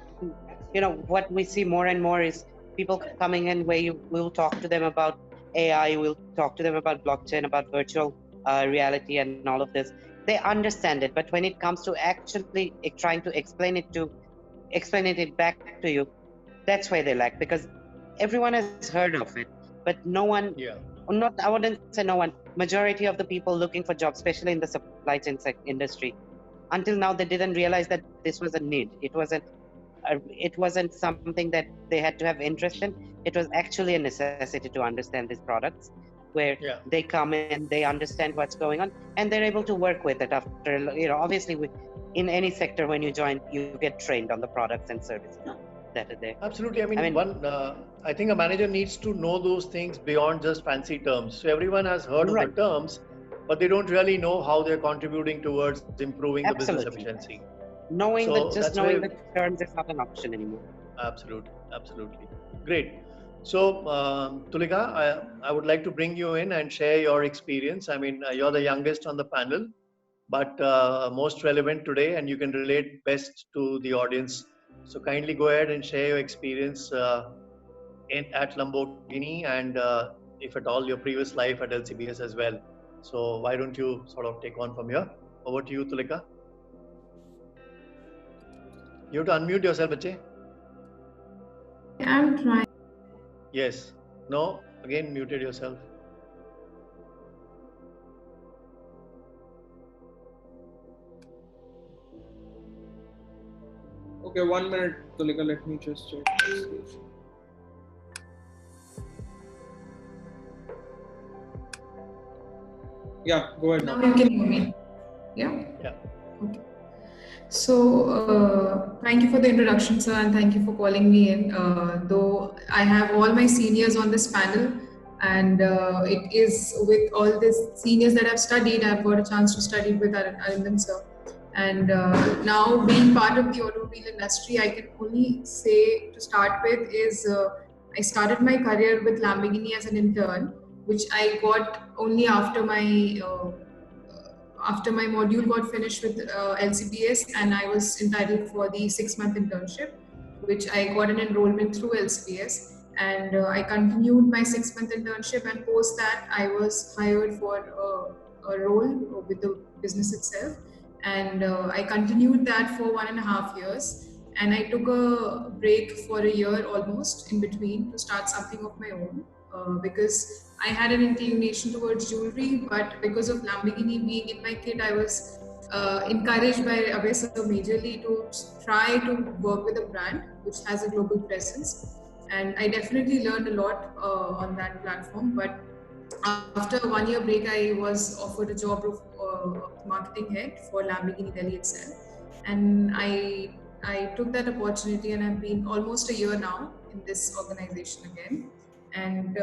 What we see more and more is people coming in where you will talk to them about AI, we'll talk to them about blockchain, about virtual reality and all of this. They understand it, but when it comes to actually trying to explain it back to you, that's where they lack, because everyone has heard of it, but no one, I wouldn't say no one, majority of the people looking for jobs, especially in the supply chain industry, until now they didn't realize that this was a need. It wasn't something that they had to have interest in. It was actually a necessity to understand these products, where they come in, they understand what's going on, and they're able to work with it after, obviously in any sector, when you join, you get trained on the products and services that are there. Absolutely. I think a manager needs to know those things beyond just fancy terms. So everyone has heard of the terms, but they don't really know how they're contributing towards improving the business efficiency. Knowing the terms is not an option anymore. Absolutely. Great. So, Tulika, I would like to bring you in and share your experience. You're the youngest on the panel, but most relevant today, and you can relate best to the audience. So kindly go ahead and share your experience at Lamborghini and if at all your previous life at LCBS as well. So why don't you sort of take on from here? Over to you, Tulika. You have to unmute yourself, bache. I'm trying. Yes. No. Again, muted yourself. Okay, 1 minute, Tulika. Let me just check. Yeah, go ahead. Now you can hear me. Yeah? Yeah. Okay. So, thank you for the introduction, sir, and thank you for calling me in. Though I have all my seniors on this panel, and it is with all these seniors that I've studied. I've got a chance to study with Arindam sir, and now being part of the automobile industry, I can only say to start with is I started my career with Lamborghini as an intern, which I got only after my module got finished with LCPS, and I was entitled for the 6-month internship, which I got an enrollment through LCPS. And I continued my 6-month internship, and post that I was hired for a role with the business itself. And I continued that for 1.5 years. And I took a break for a year almost in between to start something of my own, because I had an inclination towards jewelry, but because of Lamborghini being in my kit, I was encouraged by Abhay sir majorly to try to work with a brand which has a global presence. And I definitely learned a lot on that platform. But after a 1-year break, I was offered a job of marketing head for Lamborghini Delhi itself. And I took that opportunity, and I've been almost a year now in this organization again. And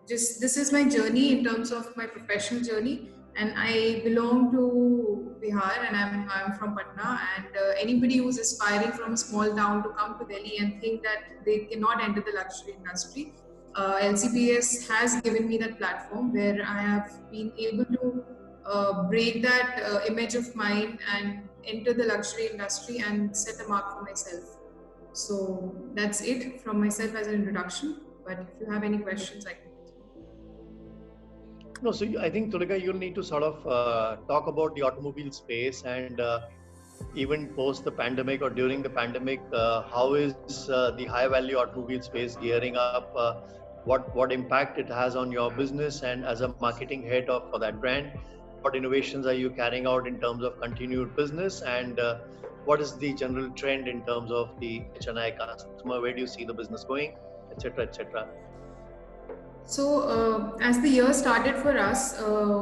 just this is my journey in terms of my professional journey. And I belong to Bihar, and I'm from Patna. And anybody who's aspiring from a small town to come to Delhi and think that they cannot enter the luxury industry, LCPS has given me that platform where I have been able to break that image of mine and enter the luxury industry and set a mark for myself. So that's it from myself as an introduction. But if you have any questions, I can. No, so I think Tulika, you'll need to sort of talk about the automobile space, and even post the pandemic or during the pandemic, how is the high value automobile space gearing up? What impact it has on your business, and as a marketing head for that brand, what innovations are you carrying out in terms of continued business, and what is the general trend in terms of the HNI customer? Where do you see the business going, etc., etc.? So as the year started for us,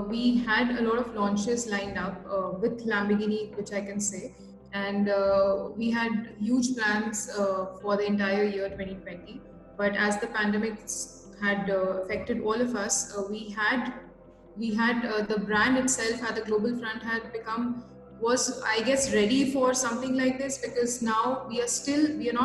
we had a lot of launches lined up with Lamborghini, which I can say, and we had huge plans for the entire year 2020. But as the pandemic had affected all of us, we had the brand itself at the global front was, I guess, ready for something like this, because now we are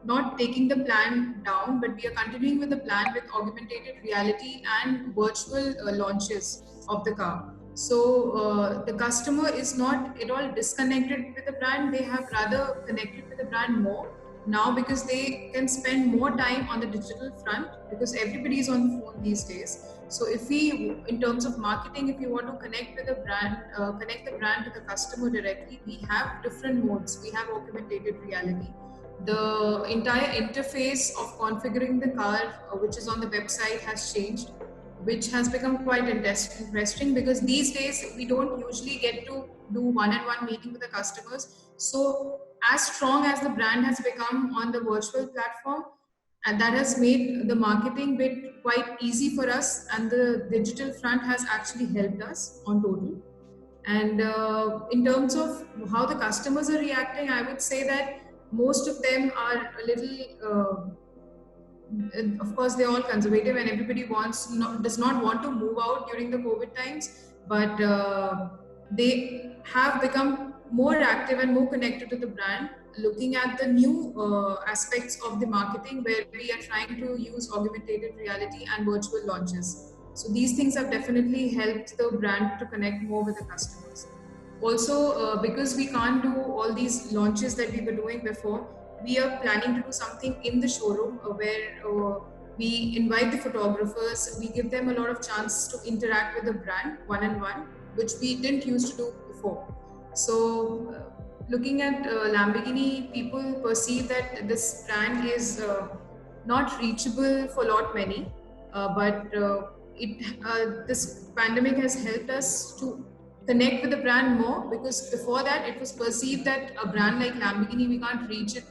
not taking the plan down, but we are continuing with the plan with augmented reality and virtual launches of the car. So the customer is not at all disconnected with the brand. They have rather connected with the brand more now, because they can spend more time on the digital front, because everybody is on the phone these days. So in terms of marketing, if you want to connect with the brand, connect the brand to the customer directly, we have different modes. We have augmented reality. The entire interface of configuring the car, which is on the website, has changed, which has become quite interesting, because these days we don't usually get to do one-on-one meeting with the customers. So as strong as the brand has become on the virtual platform, and that has made the marketing bit quite easy for us, and the digital front has actually helped us on total. And in terms of how the customers are reacting, I would say that most of them are a little, of course, they're all conservative, and everybody does not want to move out during the COVID times, but they have become more active and more connected to the brand, looking at the new aspects of the marketing, where we are trying to use augmented reality and virtual launches. So these things have definitely helped the brand to connect more with the customers. Also, because we can't do all these launches that we were doing before, we are planning to do something in the showroom where we invite the photographers, we give them a lot of chance to interact with the brand one-on-one, which we didn't used to do before. So looking at Lamborghini, people perceive that this brand is not reachable for lot many, but this pandemic has helped us to connect with the brand more, because before that it was perceived that a brand like Lamborghini, we can't reach it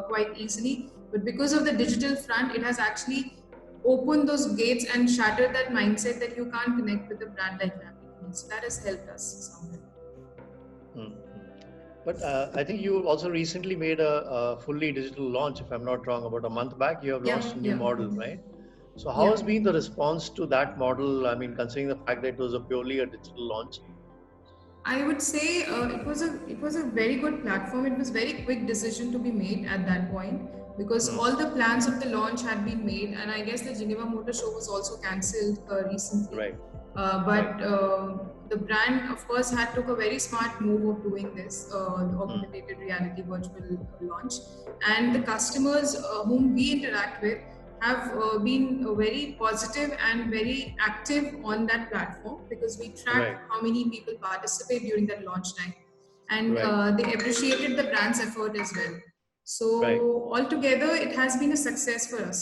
quite easily. But because of the digital front, it has actually opened those gates and shattered that mindset that you can't connect with a brand like Lamborghini. So that has helped us somewhere. But I think you also recently made a fully digital launch, if I'm not wrong, about a month back. You have launched a new model, right? So how Yeah. has been the response to that model? I mean, considering the fact that it was purely a digital launch. I would say it was a very good platform. It was very quick decision to be made at that point because all the plans of the launch had been made, and I guess the Geneva Motor Show was also cancelled recently. Right. But the brand, of course, had took a very smart move of doing this, the augmented reality virtual launch, and the customers whom we interact with have been very positive and very active on that platform because we track Right. how many people participate during that launch time, and Right. they appreciated the brand's effort as well. So Right. altogether, it has been a success for us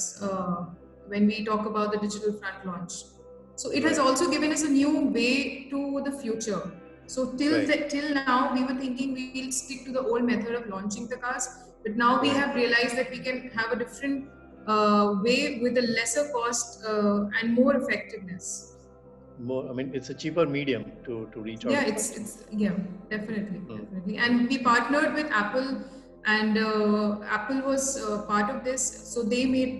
when we talk about the digital front launch. So it has Right. also given us a new way to the future. So till now, we were thinking we will stick to the old method of launching the cars, but now we have realized that we can have a different way with a lesser cost and more effectiveness. More, I mean, it's a cheaper medium to reach out. Yeah, it's yeah, definitely. And we partnered with Apple, and Apple was part of this. So they made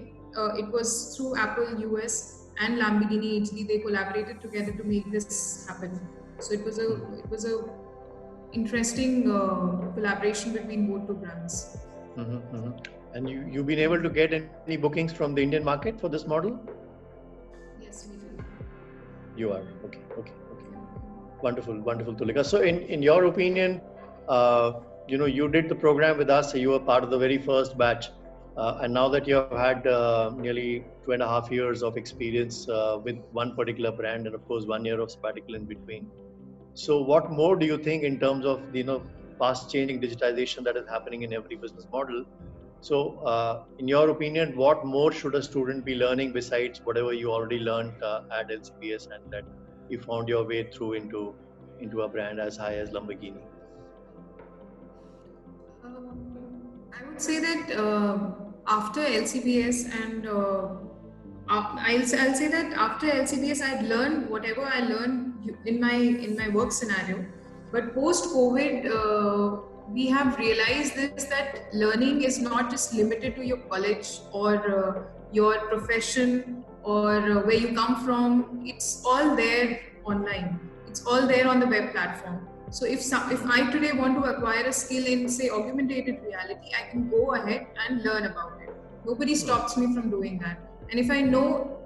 it was through Apple US and Lamborghini HD. They collaborated together to make this happen. So it was a interesting collaboration between both two brands. And you've been able to get any bookings from the Indian market for this model? Yes, we do. You are. Okay. Wonderful, Tulika. So in your opinion, you did the program with us, so you were part of the very first batch. And now that you have had nearly 2.5 years of experience with one particular brand, and of course 1 year of sabbatical in between. So what more do you think in terms of fast changing digitization that is happening in every business model? So in your opinion, what more should a student be learning besides whatever you already learned at LCBS and that you found your way through into a brand as high as Lamborghini? I would say that after LCBS and I'll say that after LCBS I had learned whatever I learned in my work scenario, but post COVID we have realized this, that learning is not just limited to your college or your profession or where you come from. It's all there online. It's all there on the web platform. So if I today want to acquire a skill in, say, augmented reality, I can go ahead and learn about it. Nobody stops me from doing that. And if I know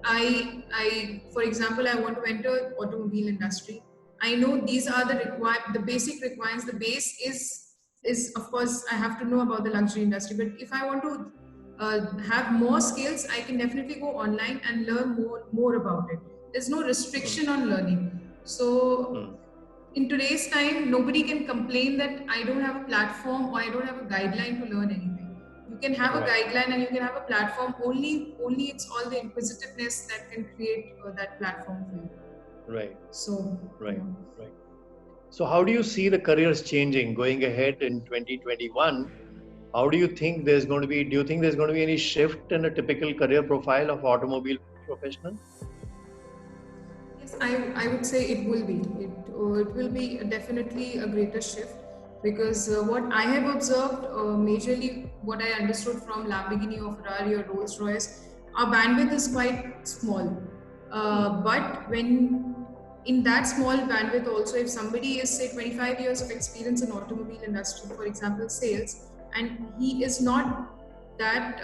for example, I want to enter automobile industry, I know these are the basic requirements. The base is of course I have to know about the luxury industry. But if I want to have more skills, I can definitely go online and learn more about it. There's no restriction on learning. So in today's time, nobody can complain that I don't have a platform or I don't have a guideline to learn anything. You can have a guideline and you can have a platform. Only it's all the inquisitiveness that can create that platform for you. Right. So right. So how do you see the careers changing going ahead in 2021? How do you think there's going to be? Do you think there's going to be any shift in a typical career profile of automobile professional? Yes, I would say it will be. It will be definitely a greater shift because what I have observed, majorly what I understood from Lamborghini or Ferrari or Rolls-Royce, our bandwidth is quite small. But when in that small bandwidth also, if somebody is say 25 years of experience in automobile industry, for example, sales, and he is not that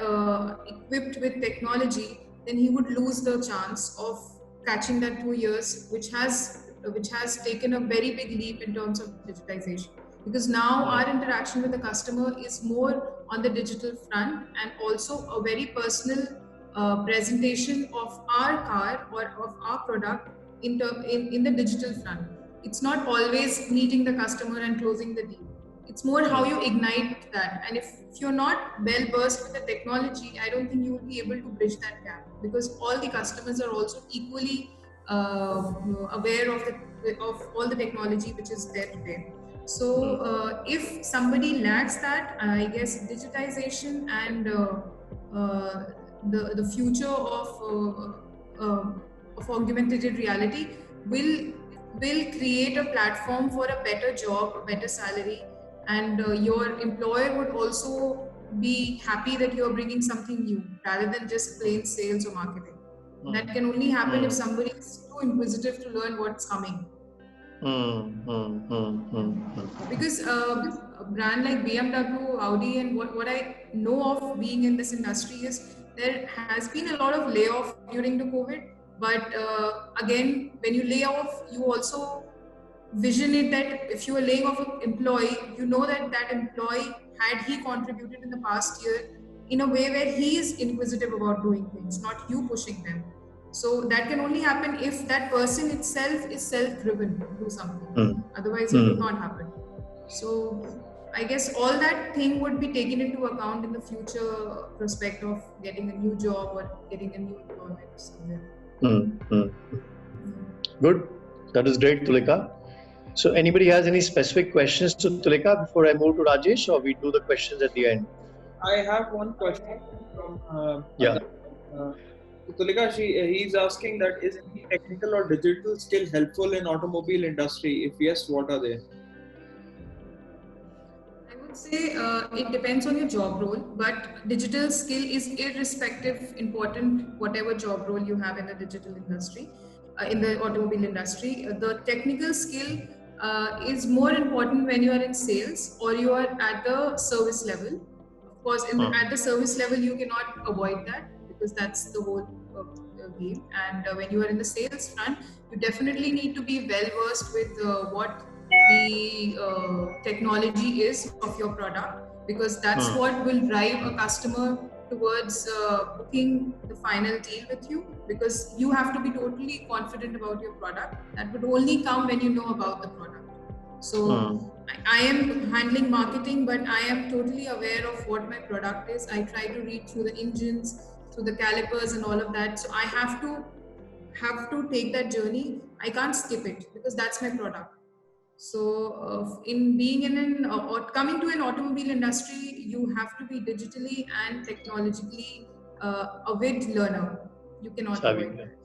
equipped with technology, then he would lose the chance of catching that 2 years, which has taken a very big leap in terms of digitization. Because now our interaction with the customer is more on the digital front and also a very personal presentation of our car or of our product in the digital front. It's not always meeting the customer and closing the deal. It's more how you ignite that. And if you're not well versed with the technology, I don't think you will be able to bridge that gap because all the customers are also equally aware of all the technology which is there today. So if somebody lacks that, I guess digitization and the future of augmented reality will create a platform for a better job, a better salary, and your employer would also be happy that you're bringing something new rather than just plain sales or marketing. That can only happen if somebody is too inquisitive to learn what's coming. Because a brand like BMW, Audi, and what I know of being in this industry is there has been a lot of layoff during the COVID. But again, when you lay off, you also vision it that if you are laying off an employee, you know that that employee, had he contributed in the past year in a way where he is inquisitive about doing things, not you pushing them. So that can only happen if that person itself is self-driven to do something. Otherwise, it would not happen. So I guess all that thing would be taken into account in the future prospect of getting a new job or getting a new employment somewhere. Good. That is great, Tulika. So anybody has any specific questions to Tulika before I move to Rajesh, or we do the questions at the end? I have one question from Tulika. He's asking that is any technical or digital skill helpful in automobile industry? If yes, what are they? I would say it depends on your job role, but digital skill is irrespective important whatever job role you have in the digital industry, in the automobile industry. The technical skill is more important when you are in sales or you are at the service level. Of course, at the service level, you cannot avoid that because that's the whole game. And when you are in the sales front, you definitely need to be well versed with what the technology is of your product, because that's what will drive a customer towards booking the final deal with you, because you have to be totally confident about your product. That would only come when you know about the product. So I am handling marketing, but I am totally aware of what my product is. I try to read through the engines, through the calipers and all of that. So I have to take that journey. I can't skip it because that's my product. So in being in or coming to an automobile industry, you have to be digitally and technologically a avid learner. You cannot avoid that.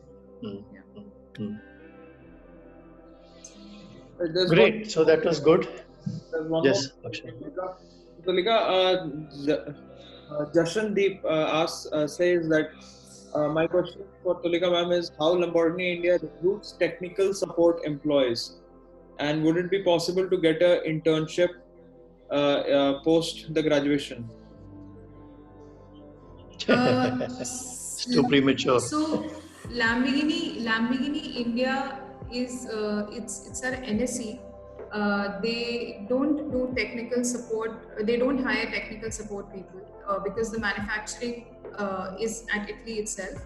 Great. So that was good. Yes, Tulika, Jashandeep says that my question for Tulika ma'am is how Lamborghini India recruits technical support employees, and would it be possible to get an internship post the graduation? It's too premature. So Lamborghini India is it's an NSE. They don't do technical support. They don't hire technical support people because the manufacturing is at Italy itself.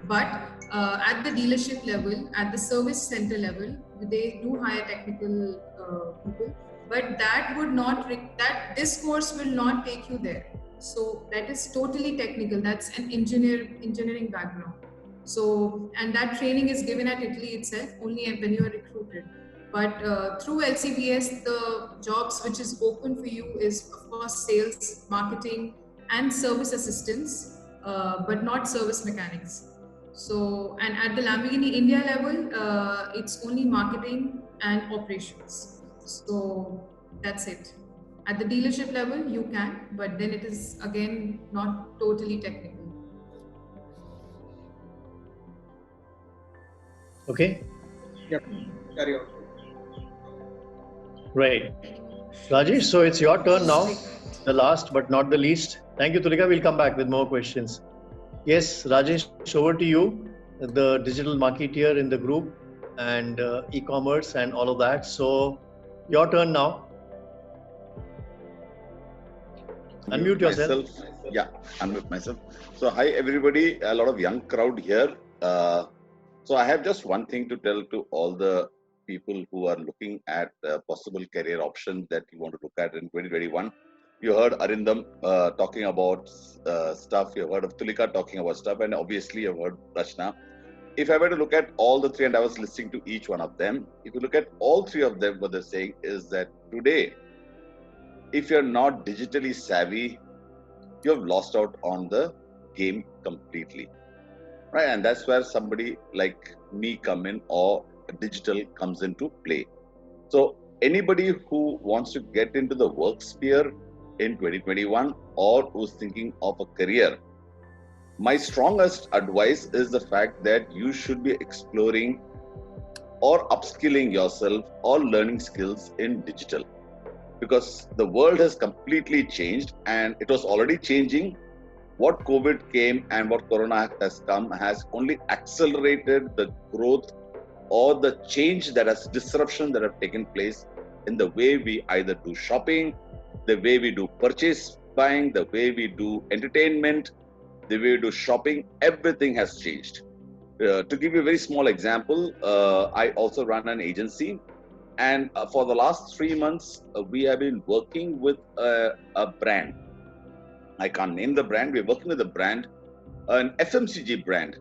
But at the dealership level, at the service center level, they do hire technical people. But that would not this course will not take you there. So that is totally technical. That's an engineering background. So, and that training is given at Italy itself only when you are recruited. But through LCBS, the jobs which is open for you is, of course, sales, marketing, and service assistance, but not service mechanics. So, and at the Lamborghini India level, it's only marketing and operations. So that's it. At the dealership level, you can, but then it is again not totally technical. Okay. Yep. Carry on. Right. Rajesh, so it's your turn now. The last but not the least. Thank you, Tulika. We'll come back with more questions. Yes, Rajesh, over to you. The digital marketeer in the group and e-commerce and all of that. So your turn now. Unmute yourself. Yeah, unmute myself. So hi everybody, a lot of young crowd here. So I have just one thing to tell to all the people who are looking at possible career options that you want to look at in 2021. You heard Arindam talking about stuff, you heard of Tulika talking about stuff, and obviously you've heard Rachna. If I were to look at all the three, and I was listening to each one of them, if you look at all three of them, what they're saying is that today, if you're not digitally savvy, you have lost out on the game completely. Right, and that's where somebody like me come in, or digital comes into play. So anybody who wants to get into the work sphere in 2021 or who's thinking of a career, My strongest advice is the fact that you should be exploring or upskilling yourself or learning skills in digital, because the world has completely changed and it was already changing. What COVID came and what Corona has come has only accelerated the growth or the change that has disruption that have taken place in the way we either do shopping, the way we do purchase buying, the way we do entertainment, the way we do shopping. Everything has changed. To give you a very small example, I also run an agency, and for the last 3 months, we have been working with a brand. I can't name the brand. We're working with a brand, an FMCG brand,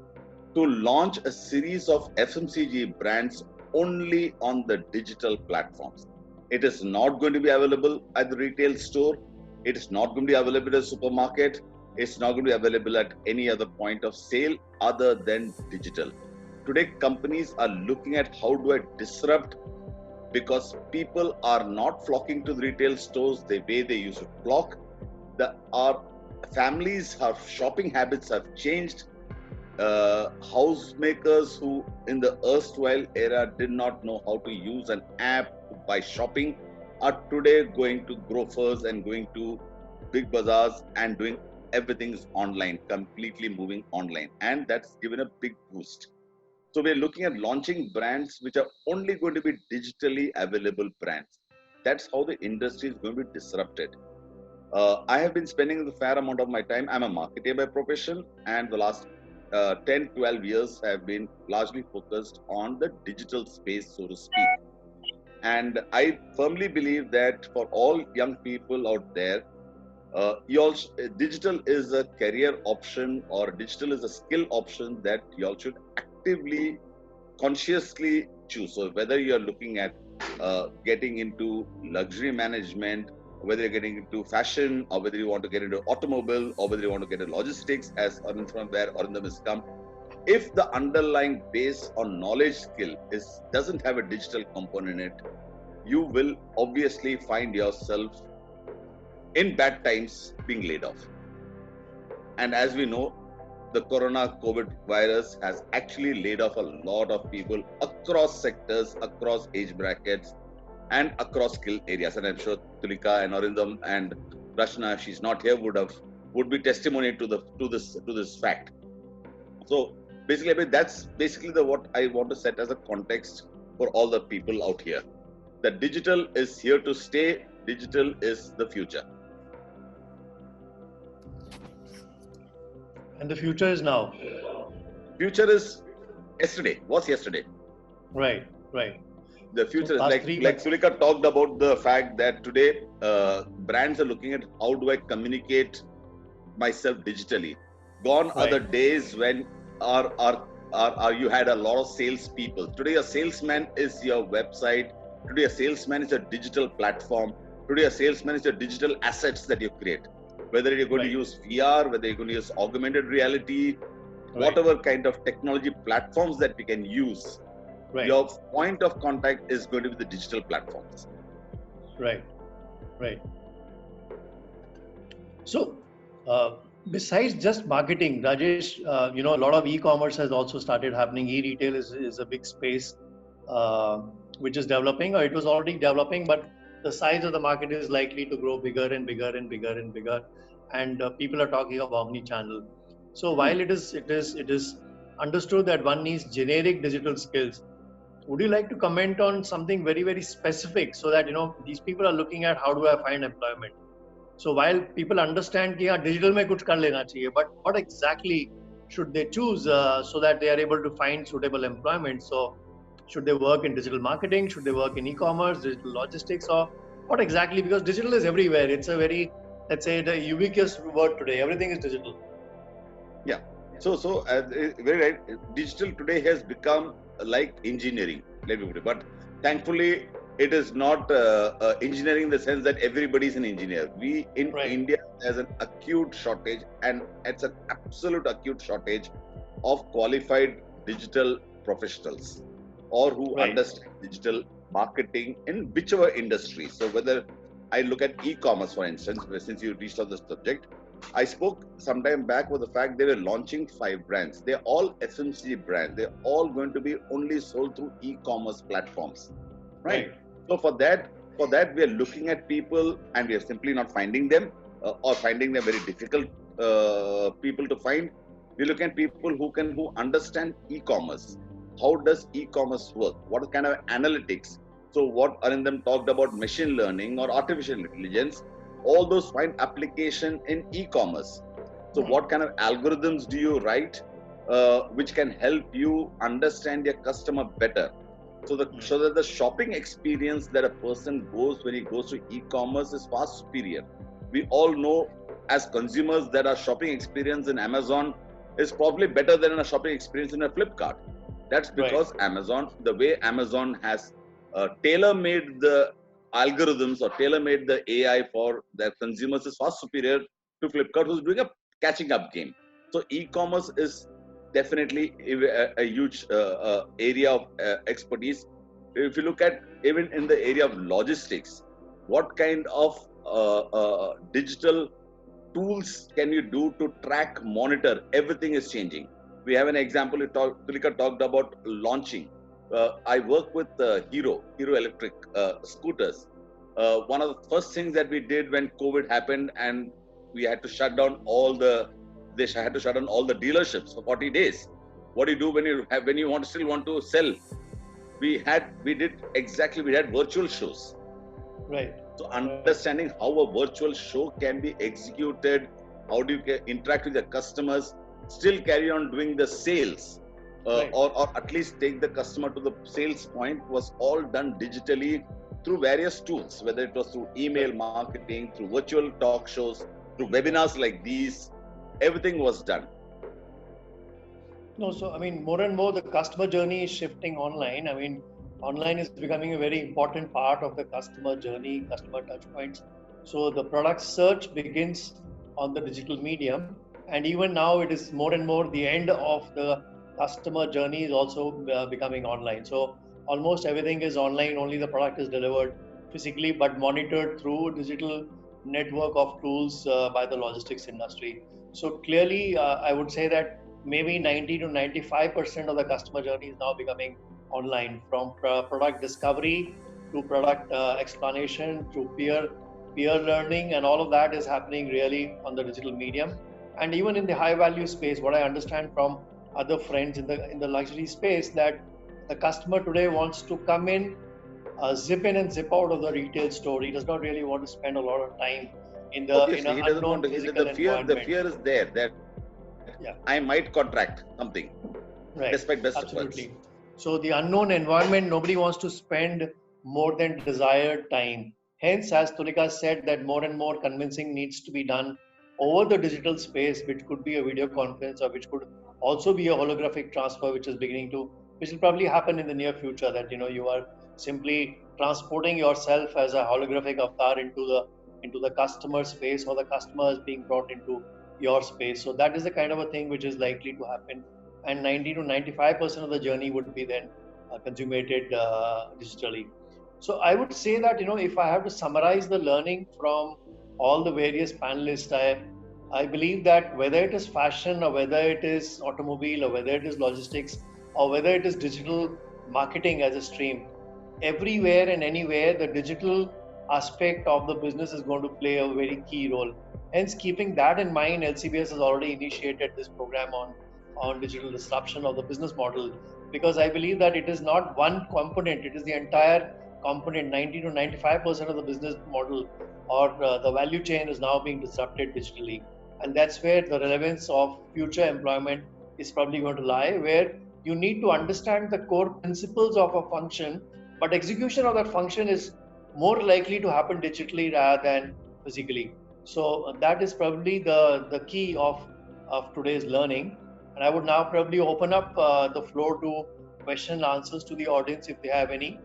to launch a series of FMCG brands only on the digital platforms. It is not going to be available at the retail store. It is not going to be available at a supermarket. It's not going to be available at any other point of sale other than digital. Today, companies are looking at how do I disrupt, because people are not flocking to the retail stores the way they used to flock. Our families, our shopping habits have changed. Housemakers who in the erstwhile era did not know how to use an app to buy shopping are today going to grocers and going to big bazaars and doing everything's online, completely moving online, and that's given a big boost. So we're looking at launching brands which are only going to be digitally available brands. That's how the industry is going to be disrupted. I have been spending a fair amount of my time. I'm a marketer by profession, and the last 10, 12 years have been largely focused on the digital space, so to speak. And I firmly believe that for all young people out there, digital is a career option, or digital is a skill option that you all should actively, consciously choose. So whether you're looking at getting into luxury management, whether you're getting into fashion, or whether you want to get into automobile, or whether you want to get into logistics, as from where Arindam has come, if the underlying base on knowledge skill doesn't have a digital component in it, you will obviously find yourself in bad times being laid off. And as we know, the COVID virus has actually laid off a lot of people across sectors, across age brackets, and across skill areas. And I'm sure Tulika and Arindam and Rashna, she's not here, would be testimony to this fact. So basically, I mean, that's basically what I want to set as a context for all the people out here. That digital is here to stay. Digital is the future. And the future is now. Future is yesterday. What's yesterday? Right. The future is like Sulika talked about the fact that today brands are looking at how do I communicate myself digitally. Gone are the days when you had a lot of salespeople. Today a salesman is your website. Today a salesman is a digital platform. Today a salesman is your digital assets that you create. Whether you're going to use VR, whether you're going to use augmented reality, whatever kind of technology platforms that we can use, your point of contact is going to be the digital platforms. Right. So, besides just marketing, Rajesh, a lot of e-commerce has also started happening. E-retail is a big space which is developing, or it was already developing, but the size of the market is likely to grow bigger and bigger and bigger and bigger, and people are talking of omni-channel. So while it is understood that one needs generic digital skills, would you like to comment on something very, very specific, so that these people are looking at how do I find employment? So while people understand that digital mein kuch kar lena chahiye, but what exactly should they choose so that they are able to find suitable employment? So should they work in digital marketing? Should they work in e-commerce, digital logistics, or what exactly? Because digital is everywhere. It's a very, let's say, the ubiquitous word today. Everything is digital. Yeah. So very right. Digital today has become like engineering, let me put it. But thankfully, it is not engineering in the sense that everybody is an engineer. We in India has an acute shortage, and it's an absolute acute shortage of qualified digital professionals, or who understand digital marketing in whichever industry. So whether I look at e-commerce, for instance, since you reached on the subject, I spoke some time back with the fact they were launching 5 brands. They're all FMCG brands. They're all going to be only sold through e-commerce platforms, right? So for that, we are looking at people, and we are simply not finding them, or finding them very difficult people to find. We look at people who understand e-commerce. How does e-commerce work? What kind of analytics? So what Arindam talked about, machine learning or artificial intelligence, all those find application in e-commerce. So what kind of algorithms do you write which can help you understand your customer better? So that the shopping experience that a person goes when he goes to e-commerce is far superior. We all know as consumers that our shopping experience in Amazon is probably better than a shopping experience in a Flipkart. That's because Amazon, the way Amazon has tailor-made the algorithms or tailor-made the AI for their consumers is far superior to Flipkart, who's doing a catching up game. So e-commerce is definitely a huge area of expertise. If you look at even in the area of logistics, what kind of digital tools can you do to track, monitor? Everything is changing. We have an example. Tulika talked about launching. I work with Hero Electric scooters. One of the first things that we did when COVID happened and we had to shut down they had to shut down all the dealerships for 40 days. What do you do when you still want to sell? We had virtual shows. Right. So understanding how a virtual show can be executed, how do you interact with your customers, still carry on doing the sales, or at least take the customer to the sales point, was all done digitally through various tools, whether it was through email marketing, through virtual talk shows, through webinars like these. Everything was done. No, so I mean, more and more the customer journey is shifting online. I mean, online is becoming a very important part of the customer journey, customer touch points. So the product search begins on the digital medium, and even now it is more and more the end of the customer journey is also becoming online. So almost everything is online, only the product is delivered physically but monitored through digital network of tools by the logistics industry. So clearly, I would say that maybe 90 to 95% of the customer journey is now becoming online, from product discovery to product explanation to peer learning, and all of that is happening really on the digital medium. And even in the high value space, what I understand from other friends in the luxury space, that the customer today wants to come in, zip in and zip out of the retail store. He does not really want to spend a lot of time in an unknown physical environment. The fear is there that I might contract something. Right. Despite best Absolutely. efforts. So the unknown environment, nobody wants to spend more than desired time. Hence, as Tulika said, that more and more convincing needs to be done over the digital space, which could be a video conference or which could also be a holographic transfer, which will probably happen in the near future, that you are simply transporting yourself as a holographic avatar into the customer space, or the customer is being brought into your space. So that is the kind of a thing which is likely to happen, and 90 to 95% of the journey would be then consummated digitally. So I would say that if I have to summarize the learning from all the various panelists, I believe that whether it is fashion or whether it is automobile or whether it is logistics or whether it is digital marketing as a stream, everywhere and anywhere the digital aspect of the business is going to play a very key role. Hence, keeping that in mind, LCBS has already initiated this program on digital disruption of the business model, because I believe that it is not one component, it is the entire component. 90 to 95% of the business model or the value chain is now being disrupted digitally. And that's where the relevance of future employment is probably going to lie, where you need to understand the core principles of a function, but execution of that function is more likely to happen digitally rather than physically. So that is probably the key of today's learning. And I would now probably open up the floor to question and answers to the audience if they have any.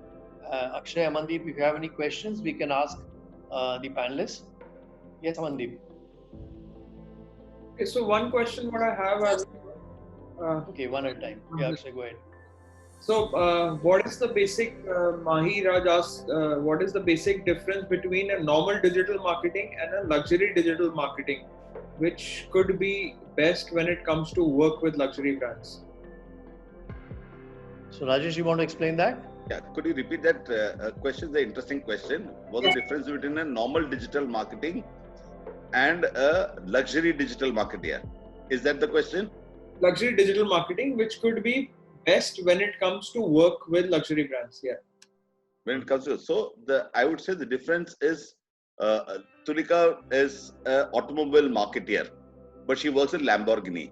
Akshay, Amandeep, if you have any questions, we can ask the panelists. Yes, Amandeep. Okay, so one question what I have okay, one at a time. Yeah, Akshay, go ahead. So, what is the basic, Mahi Raj asked, what is the basic difference between a normal digital marketing and a luxury digital marketing? which could be best when it comes to work with luxury brands? So Rajesh, you want to explain that? Yeah, could you repeat that question? The interesting question. What's the difference between a normal digital marketing and a luxury digital marketer? Is that the question? Luxury digital marketing, which could be best when it comes to work with luxury brands. Yeah. When it comes to I would say the difference is Tulika is an automobile marketeer, but she works with Lamborghini.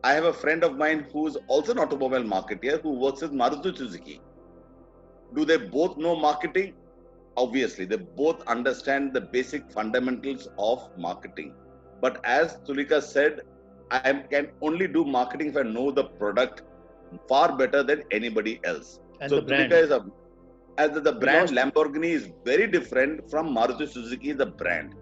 I have a friend of mine who's also an automobile marketeer who works with Maruti Suzuki. Do they both know marketing? Obviously, they both understand the basic fundamentals of marketing. But as Tulika said, I can only do marketing if I know the product far better than anybody else. And so the brand. Tulika is the brand Lamborghini is very different from Maruti Suzuki, the brand.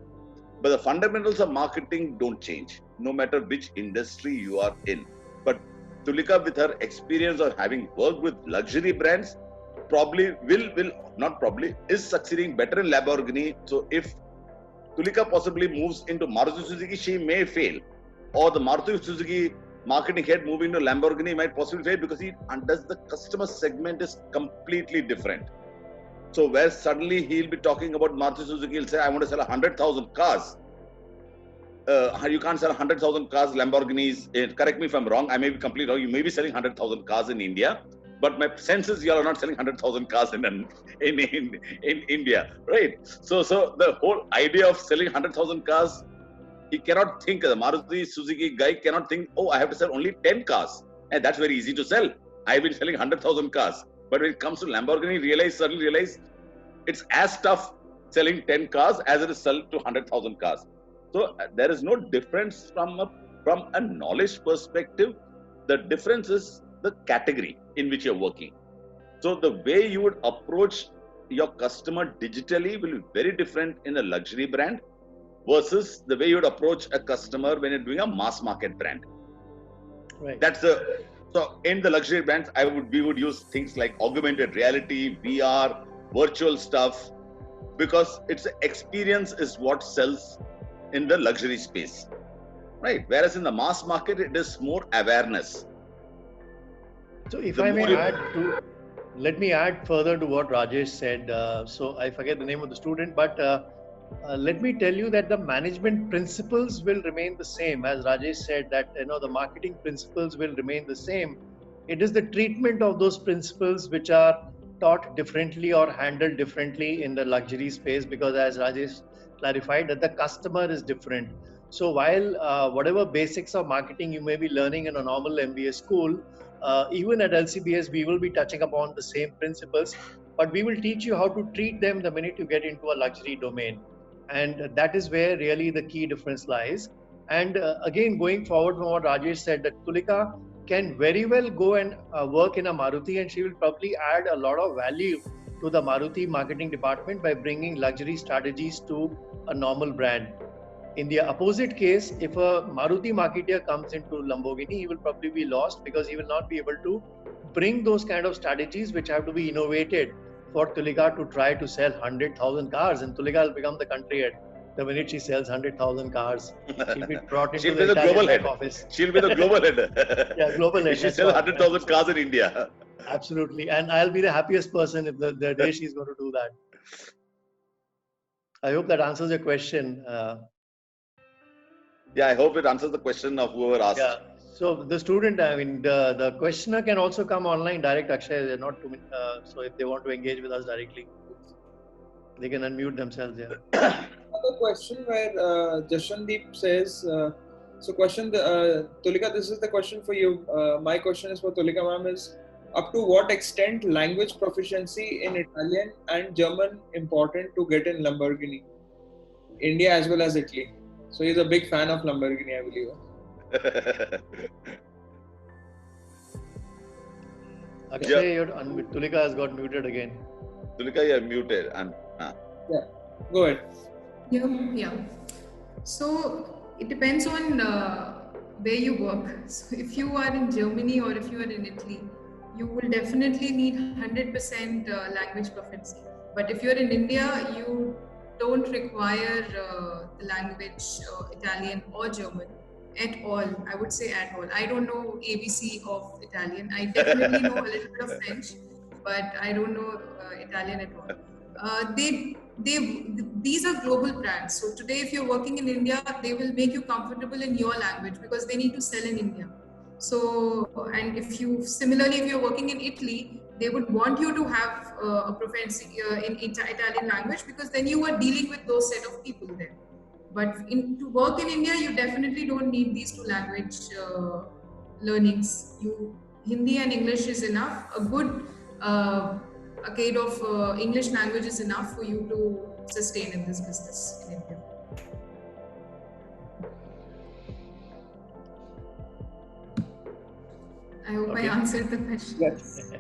But the fundamentals of marketing don't change, no matter which industry you are in. But Tulika, with her experience of having worked with luxury brands, is succeeding better in Lamborghini. So if Tulika possibly moves into Maruti Suzuki, she may fail. Or the Maruti Suzuki marketing head moving to Lamborghini might possibly fail because the customer segment is completely different. So where suddenly he'll be talking about Maruti Suzuki, he'll say, I want to sell 100,000 cars. You can't sell 100,000 cars, Lamborghinis. Correct me if I'm wrong. I may be completely wrong. You may be selling 100,000 cars in India. But my sense is you are not selling 100,000 cars in India, right? So the whole idea of selling 100,000 cars, he cannot think, the Maruti Suzuki guy cannot think, oh, I have to sell only 10 cars. And that's very easy to sell. I've been selling 100,000 cars. But when it comes to Lamborghini, suddenly realize it's as tough selling 10 cars as it is selling to 100,000 cars. So there is no difference from a knowledge perspective. The difference is the category in which you're working. So the way you would approach your customer digitally will be very different in a luxury brand versus the way you would approach a customer when you're doing a mass market brand. Right. So in the luxury brands, we would use things like augmented reality, VR, virtual stuff, because it's experience is what sells in the luxury space, right? Whereas in the mass market, it is more awareness. So if I may let me add further to what Rajesh said. So I forget the name of the student, but let me tell you that the management principles will remain the same. As Rajesh said, that the marketing principles will remain the same. It is the treatment of those principles which are taught differently or handled differently in the luxury space, because as Rajesh clarified, that the customer is different. So while whatever basics of marketing you may be learning in a normal MBA school, even at LCBS, we will be touching upon the same principles, but we will teach you how to treat them the minute you get into a luxury domain. And that is where really the key difference lies. And again, going forward from what Rajesh said, that Tulika can very well go and work in a Maruti, and she will probably add a lot of value to the Maruti marketing department by bringing luxury strategies to a normal brand. In the opposite case, if a Maruti marketer comes into Lamborghini, he will probably be lost because he will not be able to bring those kind of strategies which have to be innovated for Tulika to try to sell 100,000 cars. And Tulika will become the country head the minute she sells 100,000 cars. She'll be brought into the global head office. She'll be the global head. Yeah, global head. She sells 100,000 cars in India. Absolutely. And I'll be the happiest person if the day she's going to do that. I hope that answers your question. Yeah, I hope it answers the question of whoever asked. Yeah. So the student, the questioner can also come online direct, Akshay. They're not too many, so if they want to engage with us directly, they can unmute themselves. Yeah. Another question where Jashandeep says, Tulika, this is the question for you. My question is for Tulika ma'am is, up to what extent language proficiency in Italian and German important to get in Lamborghini, India as well as Italy? So he's a big fan of Lamborghini, I believe. Akshay, Tulika has got muted again. Tulika, you're muted. Yeah, go ahead. Yeah. So it depends on where you work. So if you are in Germany or if you are in Italy, you will definitely need 100% language proficiency. But if you're in India, you don't require the language Italian or German at all. I would say at all. I don't know ABC of Italian. I definitely know a little bit of French, but I don't know Italian at all. These are global brands. So today, if you're working in India, they will make you comfortable in your language because they need to sell in India. So, and if you're working in Italy, they would want you to have a proficiency in Italian language because then you are dealing with those set of people there. But to work in India, you definitely don't need these two language learnings. Hindi and English is enough. A good arcade of English language is enough for you to sustain in this business in India. I hope I answered the question. Yes.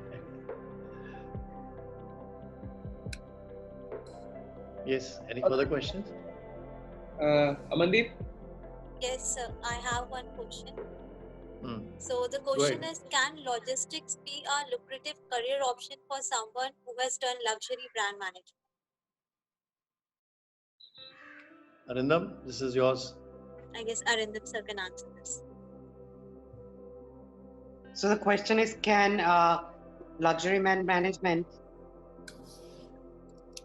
Yes. Any further questions? Amandeep? Yes, sir. I have one question. Hmm. So the question is, can logistics be a lucrative career option for someone who has done luxury brand management? Arindam, this is yours. I guess Arindam sir can answer this. So the question is, can luxury management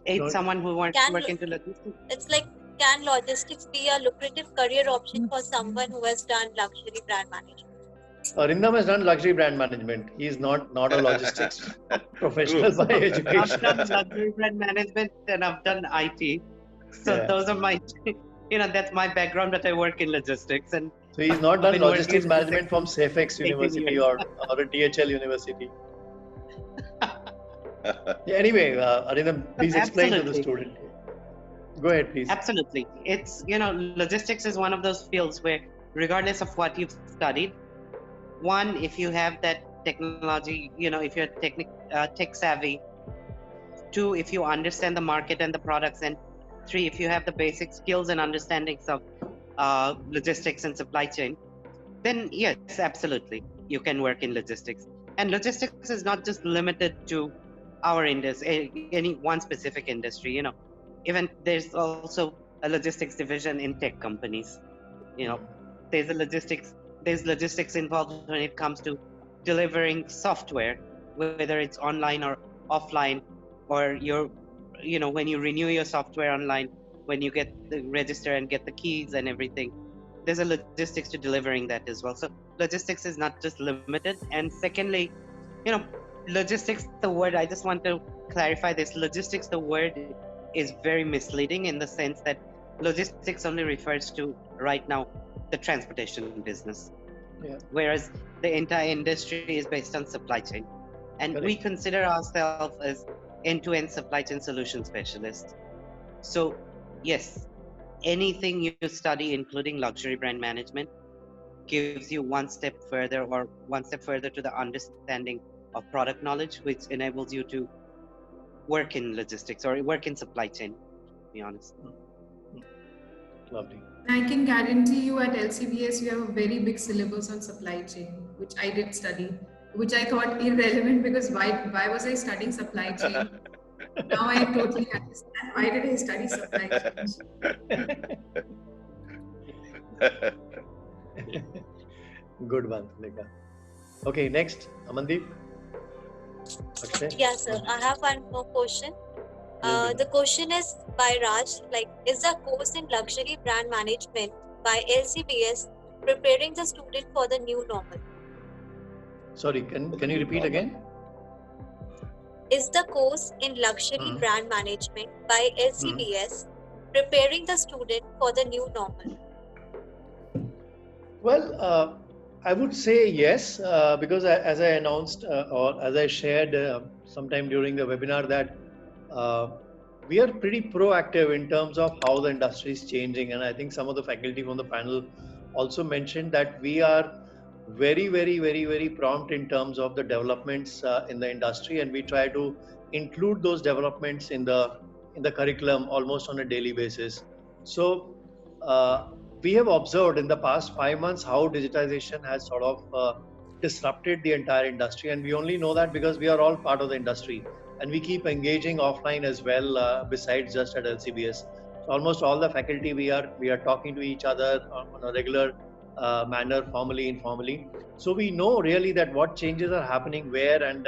aid someone who wants to work into logistics? It's like, can logistics be a lucrative career option for someone who has done luxury brand management? Arindam has done luxury brand management. He is not a logistics professional by education. I've done luxury brand management and I've done IT. So those are my, that's my background, that I work in logistics. And so he's not done logistics management from Safex University or a THL University. Anyway, Arindam, please explain to the student. Go ahead, please. Absolutely. It's, logistics is one of those fields where, regardless of what you've studied, one, if you have that technology, if you're tech savvy. Two, if you understand the market and the products. And three, if you have the basic skills and understandings of logistics and supply chain, then yes, absolutely, you can work in logistics. And logistics is not just limited to our industry, any one specific industry. Even there's also a logistics division in tech companies. There's logistics involved when it comes to delivering software, whether it's online or offline, or when you renew your software online, when you get the register and get the keys and everything, there's a logistics to delivering that as well. So logistics is not just limited. And secondly, logistics, the word, I just want to clarify this. Logistics, the word is very misleading in the sense that logistics only refers to right now the transportation business. Whereas the entire industry is based on supply chain. And we consider ourselves as end-to-end supply chain solution specialists. So yes, anything you study, including luxury brand management, gives you one step further to the understanding of product knowledge, which enables you to work in logistics or work in supply chain, to be honest. Lovely. I can guarantee you at LCBS, you have a very big syllabus on supply chain, which I did study, which I thought irrelevant because why was I studying supply chain? Now I totally understand why did I study supply chain. Good one, Tulika. Okay, next, Amandeep. Yes, sir. I have one more question. The question is by Raj, is the course in luxury brand management by LCBS preparing the student for the new normal? Sorry, can you repeat again? Is the course in luxury brand management by LCBS preparing the student for the new normal? Well, I would say yes, because as I announced or as I shared sometime during the webinar that we are pretty proactive in terms of how the industry is changing. And I think some of the faculty from the panel also mentioned that we are very, very, very, very prompt in terms of the developments in the industry, and we try to include those developments in the curriculum almost on a daily basis. So we have observed in the past 5 months how digitization has sort of disrupted the entire industry, and we only know that because we are all part of the industry, and we keep engaging offline as well besides just at LCBS. So almost all the faculty we are talking to each other on a regular manner, formally, informally. So we know really that what changes are happening where, and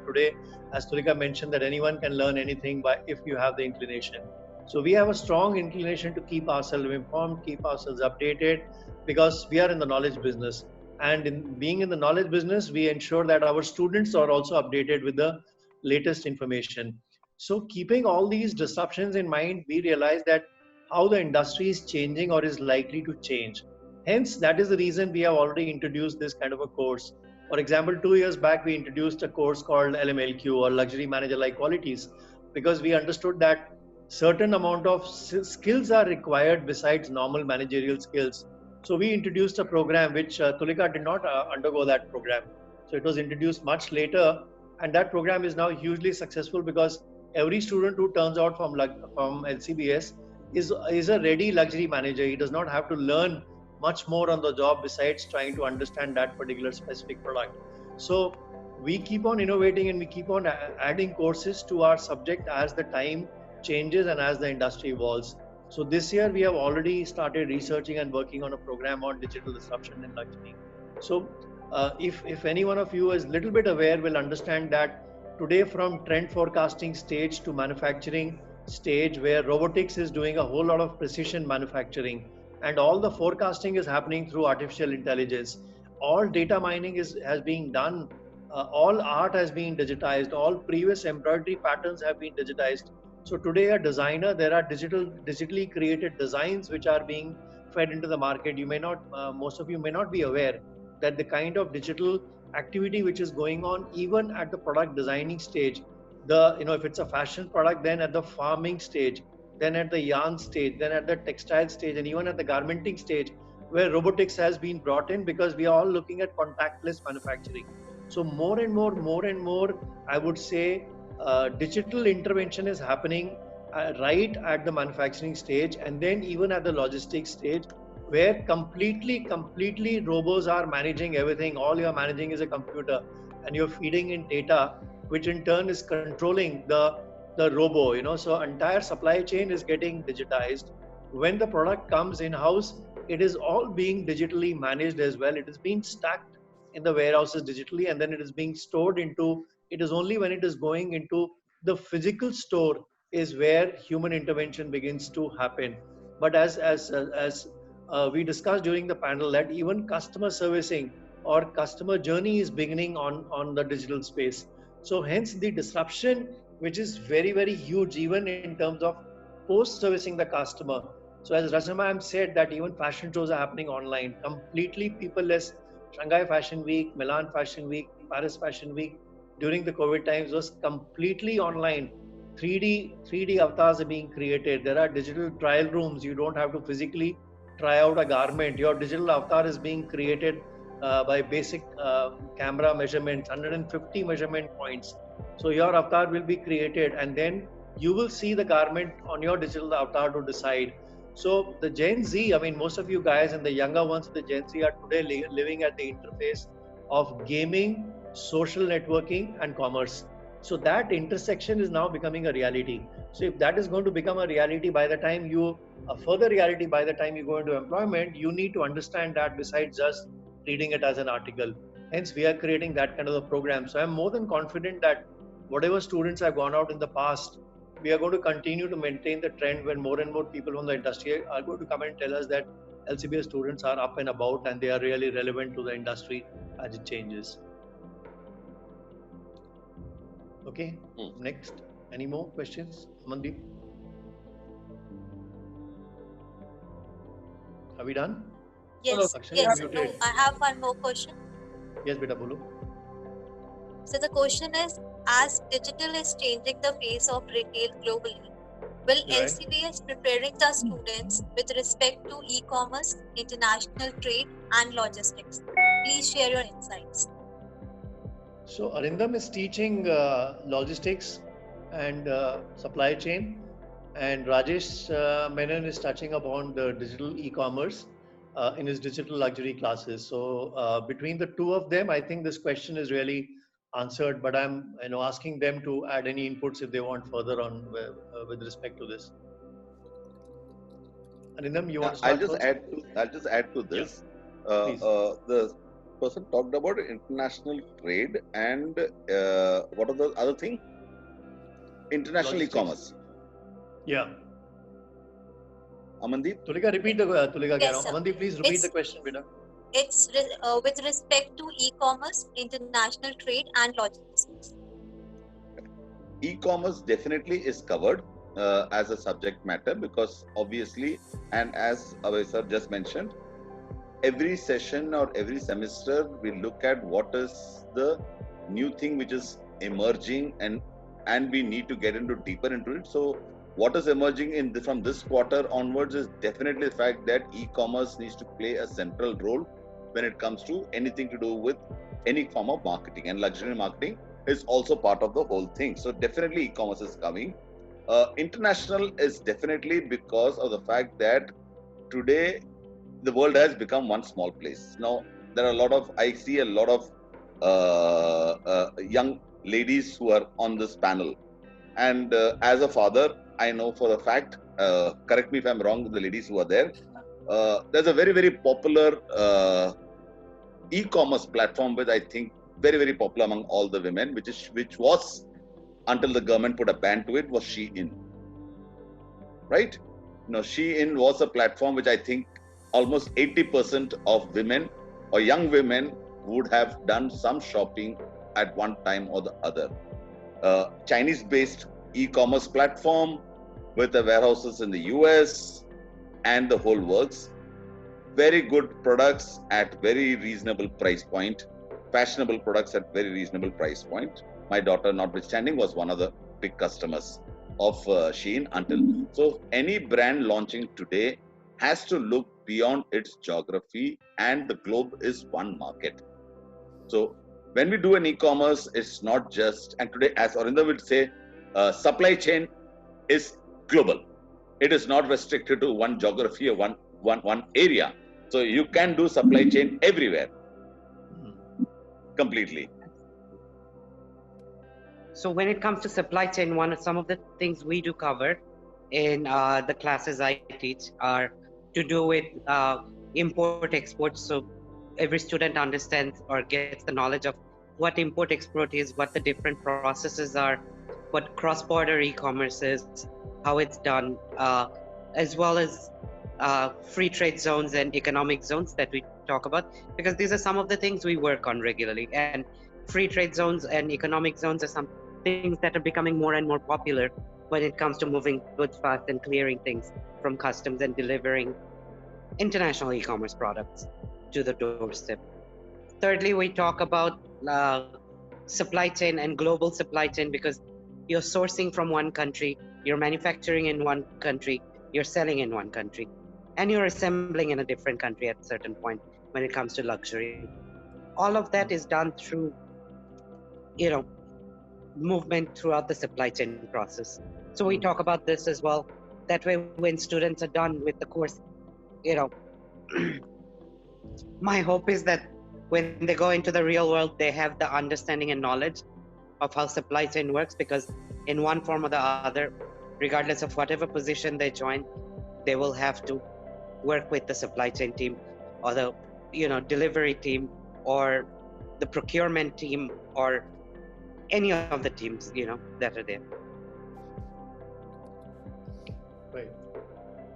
today, as Tulika mentioned, that anyone can learn anything by if you have the inclination. So we have a strong inclination to keep ourselves informed, keep ourselves updated, because we are in the knowledge business. And in being in the knowledge business, we ensure that our students are also updated with the latest information. So keeping all these disruptions in mind, we realize that how the industry is changing or is likely to change. Hence, that is the reason we have already introduced this kind of a course. For example, 2 years back, we introduced a course called LMLQ, or Luxury Manager Like Qualities, because we understood that certain amount of skills are required besides normal managerial skills. So we introduced a program which Tulika did not undergo that program. So it was introduced much later, and that program is now hugely successful because every student who turns out from LCBS is a ready luxury manager. He does not have to learn much more on the job besides trying to understand that particular specific product. So we keep on innovating and we keep on adding courses to our subject as the time changes and as the industry evolves. So this year we have already started researching and working on a program on digital disruption in luxury. So if any one of you is little bit aware, will understand that today, from trend forecasting stage to manufacturing stage, where robotics is doing a whole lot of precision manufacturing, and all the forecasting is happening through artificial intelligence. All data mining has been done. All art has been digitized. All previous embroidery patterns have been digitized. So today, a designer, there are digitally created designs which are being fed into the market. You may not, most of you may not be aware that the kind of digital activity which is going on even at the product designing stage, if it's a fashion product, then at the farming stage, then at the yarn stage, then at the textile stage, and even at the garmenting stage, where robotics has been brought in, because we are all looking at contactless manufacturing. So more and more, I would say, digital intervention is happening right at the manufacturing stage, and then even at the logistics stage, where completely robots are managing everything. All you're managing is a computer, and you're feeding in data, which in turn is controlling the robo. So entire supply chain is getting digitized. When the product comes in house, it is all being digitally managed as well. It is being stacked in the warehouses digitally, and then it is being stored into. It is only when it is going into the physical store is where human intervention begins to happen. But as we discussed during the panel, that even customer servicing or customer journey is beginning on the digital space. So hence the disruption, which is very huge, even in terms of post servicing the customer. So as Rasima ma'am said, that even fashion shows are happening online, completely peopleless. Shanghai Fashion Week, Milan Fashion Week, Paris Fashion Week during the COVID times was completely online. 3D avatars are being created. There are digital trial rooms. You don't have to physically try out a garment. Your digital avatar is being created by basic camera measurements, 150 measurement points. So your avatar will be created, and then you will see the garment on your digital avatar to decide. So the Gen Z, I mean, most of you guys and the younger ones, the Gen Z, are today living at the interface of gaming, social networking, and commerce. So that intersection is now becoming a reality. So if that is going to become a reality by the time a further reality by the time you go into employment, you need to understand that besides just reading it as an article. Hence, we are creating that kind of a program. So I'm more than confident that whatever students have gone out in the past, we are going to continue to maintain the trend when more and more people from the industry are going to come and tell us that LCBS students are up and about and they are really relevant to the industry as it changes. Okay, next. Any more questions, Mandeep? Are we done? Yes, Akshay, yes. you're No, muted. I have one more question. Yes, beta, bolo. So the question is, as digital is changing the face of retail globally, will Right. LCBS preparing the students with respect to e-commerce, international trade and logistics? Please share your insights. So Arindam is teaching logistics and supply chain, and Rajesh Menon is touching upon the digital e-commerce in his digital luxury classes. So between the two of them, I think this question is really answered. But I'm asking them to add any inputs if they want further on with respect to this. Anindam, you want to I'll start just first? add to this. Please. The person talked about international trade and what are the other thing? International Logistics. e-commerce. Yeah. Amandeep? Tulika, repeat the Tulika. Yes, sir. Amandeep, please repeat the It's question, beta. it's with respect to e-commerce, international trade, and logistics. E-commerce definitely is covered as a subject matter because obviously, and as Abhay sir just mentioned, every session or every semester we look at what is the new thing which is emerging and we need to get into deeper into it. So what is emerging from this quarter onwards is definitely the fact that e-commerce needs to play a central role when it comes to anything to do with any form of marketing, and luxury marketing is also part of the whole thing. So definitely e-commerce is coming. International is definitely because of the fact that today the world has become one small place. Now there are I see a lot of young ladies who are on this panel, and as a father, I know for a fact, correct me if I'm wrong, the ladies who are there, there's a very, very popular e-commerce platform which I think very, very popular among all the women, which was, until the government put a ban to it, was Shein. Right? Shein was a platform which I think almost 80% of women or young women would have done some shopping at one time or the other. Chinese-based e-commerce platform with the warehouses in the US and the whole works. Very good products at very reasonable price point. Fashionable products at very reasonable price point. My daughter, notwithstanding, was one of the big customers of Shein until. So any brand launching today has to look beyond its geography, and the globe is one market. So when we do an e-commerce, it's not just, and today, as Arindam would say, supply chain is global. It is not restricted to one geography or one area. So you can do supply chain everywhere. Completely. So when it comes to supply chain, some of the things we do cover in the classes I teach are to do with import export. So every student understands or gets the knowledge of what import export is, what the different processes are, what cross-border e-commerce is, how it's done, as well as free trade zones and economic zones that we talk about, because these are some of the things we work on regularly. And free trade zones and economic zones are some things that are becoming more and more popular when it comes to moving goods fast and clearing things from customs and delivering international e-commerce products to the doorstep. Thirdly, we talk about supply chain and global supply chain, because you're sourcing from one country, you're manufacturing in one country, you're selling in one country, and you're assembling in a different country at a certain point when it comes to luxury. All of that is done through, movement throughout the supply chain process. So we talk about this as well. That way, when students are done with the course, my hope is that when they go into the real world, they have the understanding and knowledge of how supply chain works, because in one form or the other, regardless of whatever position they join, they will have to work with the supply chain team or the delivery team or the procurement team or any of the teams that are there.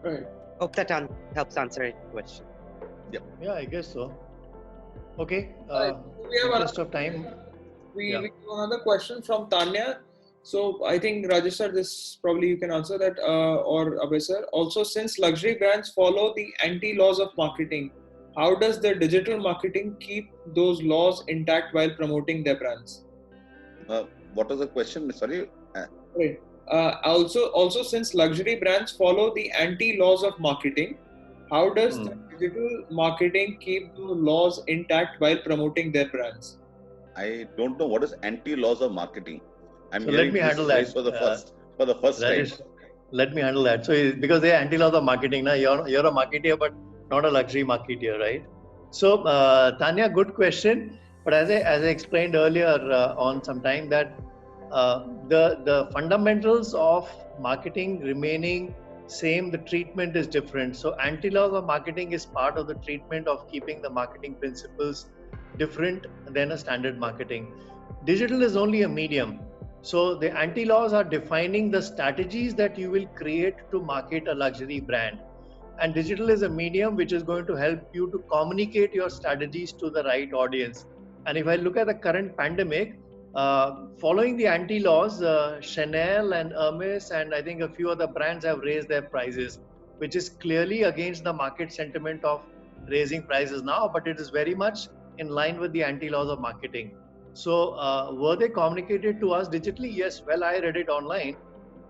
Right. Hope that helps answer your question. Yeah, I guess so. Okay. We have Interest of time. We have another question from Tanya. So I think Rajesh sir, this probably you can answer that, or Abhay sir. Also, since luxury brands follow the anti-laws of marketing, how does the digital marketing keep those laws intact while promoting their brands? What was the question? Sorry. Right. Also, since luxury brands follow the anti-laws of marketing, how does the digital marketing keep the laws intact while promoting their brands? I don't know what is anti-laws of marketing. I'm So hearing let me this handle that phrase for the first time. Let me handle that. So because they are anti-laws of marketing, now you're a marketeer, but not a luxury marketeer, right? So Tanya, good question. But as I explained earlier on some time, that the fundamentals of marketing remaining same, the treatment is different. So anti-laws of marketing is part of the treatment of keeping the marketing principles different than a standard marketing. Digital is only a medium. So the anti-laws are defining the strategies that you will create to market a luxury brand. And digital is a medium which is going to help you to communicate your strategies to the right audience. And if I look at the current pandemic, following the anti-laws, Chanel and Hermes and I think a few other brands have raised their prices, which is clearly against the market sentiment of raising prices now, but it is very much in line with the anti-laws of marketing. So were they communicated to us digitally? Yes. Well, I read it online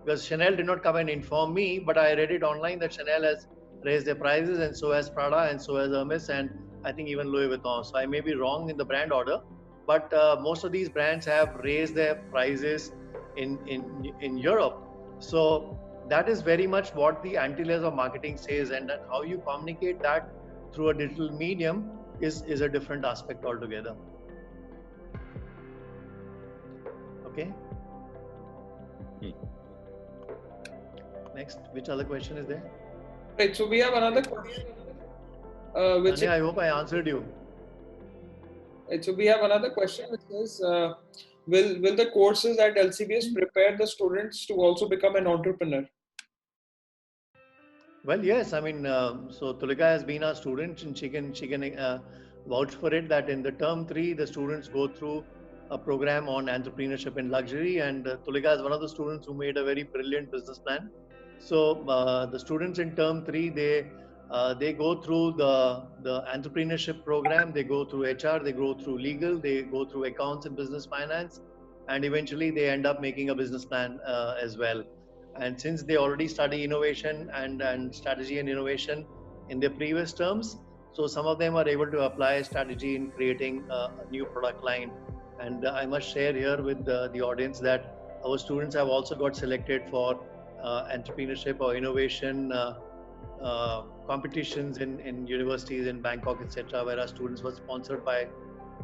because Chanel did not come and inform me, but I read it online that Chanel has raised their prices, and so has Prada, and so has Hermes, and I think even Louis Vuitton. So I may be wrong in the brand order, but most of these brands have raised their prices in Europe. So that is very much what the anti-laws of marketing says, and that how you communicate that through a digital medium is a different aspect altogether. Okay. Next, which other question is there? Right, so we have another question. Which Tanya, I hope I answered you. Right, so we have another question which is, will the courses at LCBS prepare the students to also become an entrepreneur? Well, yes. I mean, so Tulika has been our student, and she can vouch for it that in the term 3, the students go through a program on entrepreneurship in luxury, and Tulika is one of the students who made a very brilliant business plan. So the students in term 3, they go through the entrepreneurship program, they go through HR, they go through legal, they go through accounts and business finance, and eventually they end up making a business plan as well. And since they already study innovation and strategy and innovation in their previous terms, so some of them are able to apply strategy in creating a new product line. And I must share here with the audience that our students have also got selected for entrepreneurship or innovation competitions in universities in Bangkok, etc., where our students were sponsored by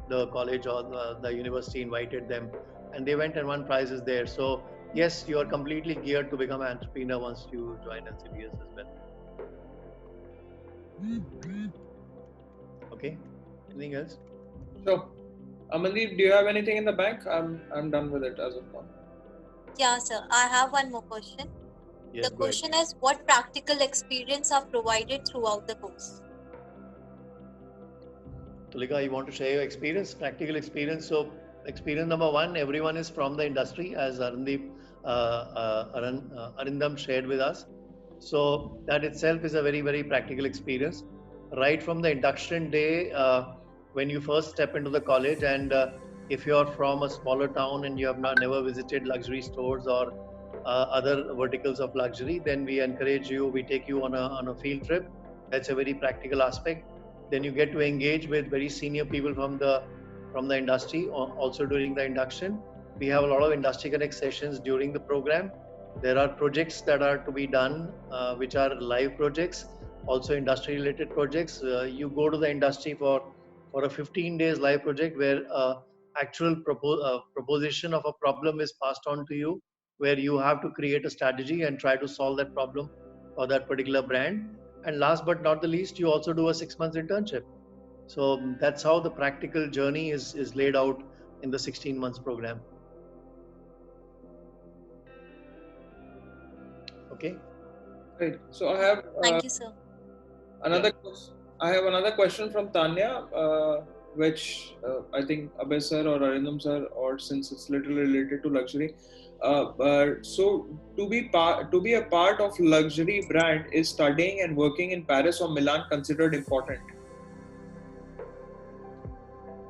the college or the university invited them, and they went and won prizes there. So yes, you are completely geared to become an entrepreneur once you join LCBS as well. Okay, anything else? So, Amandeep, do you have anything in the bank? I'm done with it as of now. Yeah, sir. I have one more question. Yes, The question is, what practical experience are provided throughout the course? Tulika, you want to share your experience, practical experience? So experience number 1, everyone is from the industry, as Arindam shared with us. So that itself is a very, very practical experience. Right from the induction day, when you first step into the college, and if you're from a smaller town and you have never visited luxury stores or other verticals of luxury, then we encourage you, we take you on a field trip. That's a very practical aspect. Then you get to engage with very senior people from the industry also during the induction. We have a lot of industry connect sessions during the program. There are projects that are to be done, which are live projects, also industry related projects. You go to the industry for a 15 days live project where actual proposition of a problem is passed on to you, where you have to create a strategy and try to solve that problem for that particular brand. And last but not the least, you also do a 6 months internship. So that's how the practical journey is laid out in the 16 months program. Okay. Right. So I have Thank you, sir. I have another question from Tanya, which I think Abhay sir or Arindam sir, or since it's literally related to luxury. So to be a part of luxury brand, is studying and working in Paris or Milan considered important?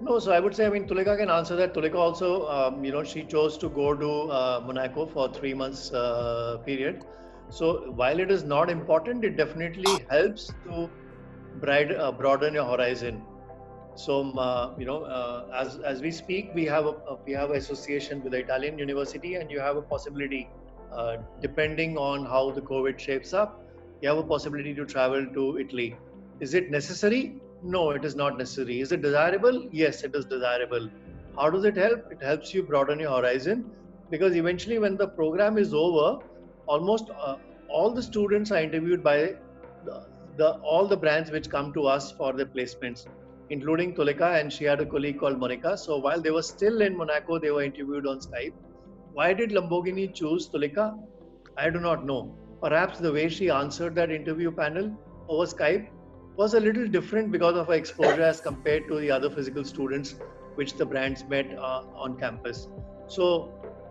No, so I would say, I mean, Tulika can answer that. Tulika also, she chose to go to Monaco for 3 months period. So while it is not important, it definitely helps to broaden your horizon. So as we speak, we have an association with the Italian university, and you have a possibility, depending on how the COVID shapes up, you have a possibility to travel to Italy. Is it necessary? No, it is not necessary. Is it desirable? Yes, it is desirable. How does it help? It helps you broaden your horizon, because eventually when the program is over, almost all the students are interviewed by all the brands which come to us for their placements, including Tulika, and she had a colleague called Monica. So while they were still in Monaco, they were interviewed on Skype. Why did Lamborghini choose Tulika? I do not know. Perhaps the way she answered that interview panel over Skype was a little different because of her exposure as compared to the other physical students which the brands met on campus. So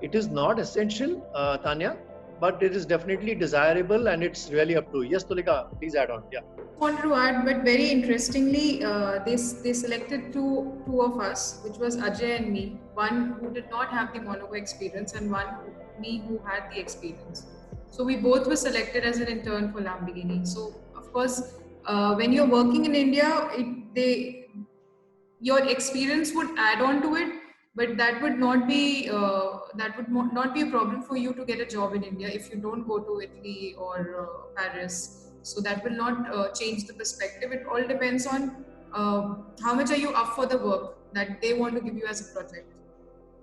it is not essential, Tanya, but it is definitely desirable, and it's really up to you. Yes, Tulika, please add on. Yeah. Wanted to add, but very interestingly, they selected two of us, which was Ajay and me. One who did not have the Monaco experience, and me who had the experience. So we both were selected as an intern for Lamborghini. So of course, when you're working in India, your experience would add on to it, but that would not be a problem for you to get a job in India if you don't go to Italy or Paris. So that will not change the perspective. It all depends on how much are you up for the work that they want to give you as a project.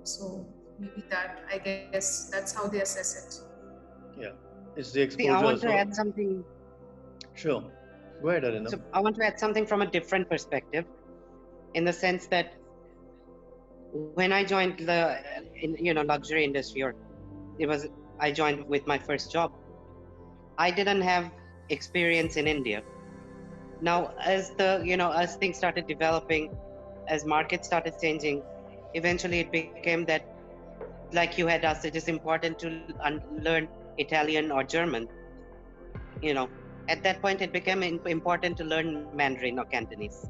So maybe that, I guess, that's how they assess it. Yeah, it's the exposure. I want to add something. Sure, go ahead, Arina. So I want to add something from a different perspective, in the sense that when I joined the luxury industry, I joined with my first job, I didn't have experience in India. Now, as things started developing, as markets started changing, eventually it became that, like you had asked, it is important to learn Italian or German. At that point it became important to learn Mandarin or Cantonese,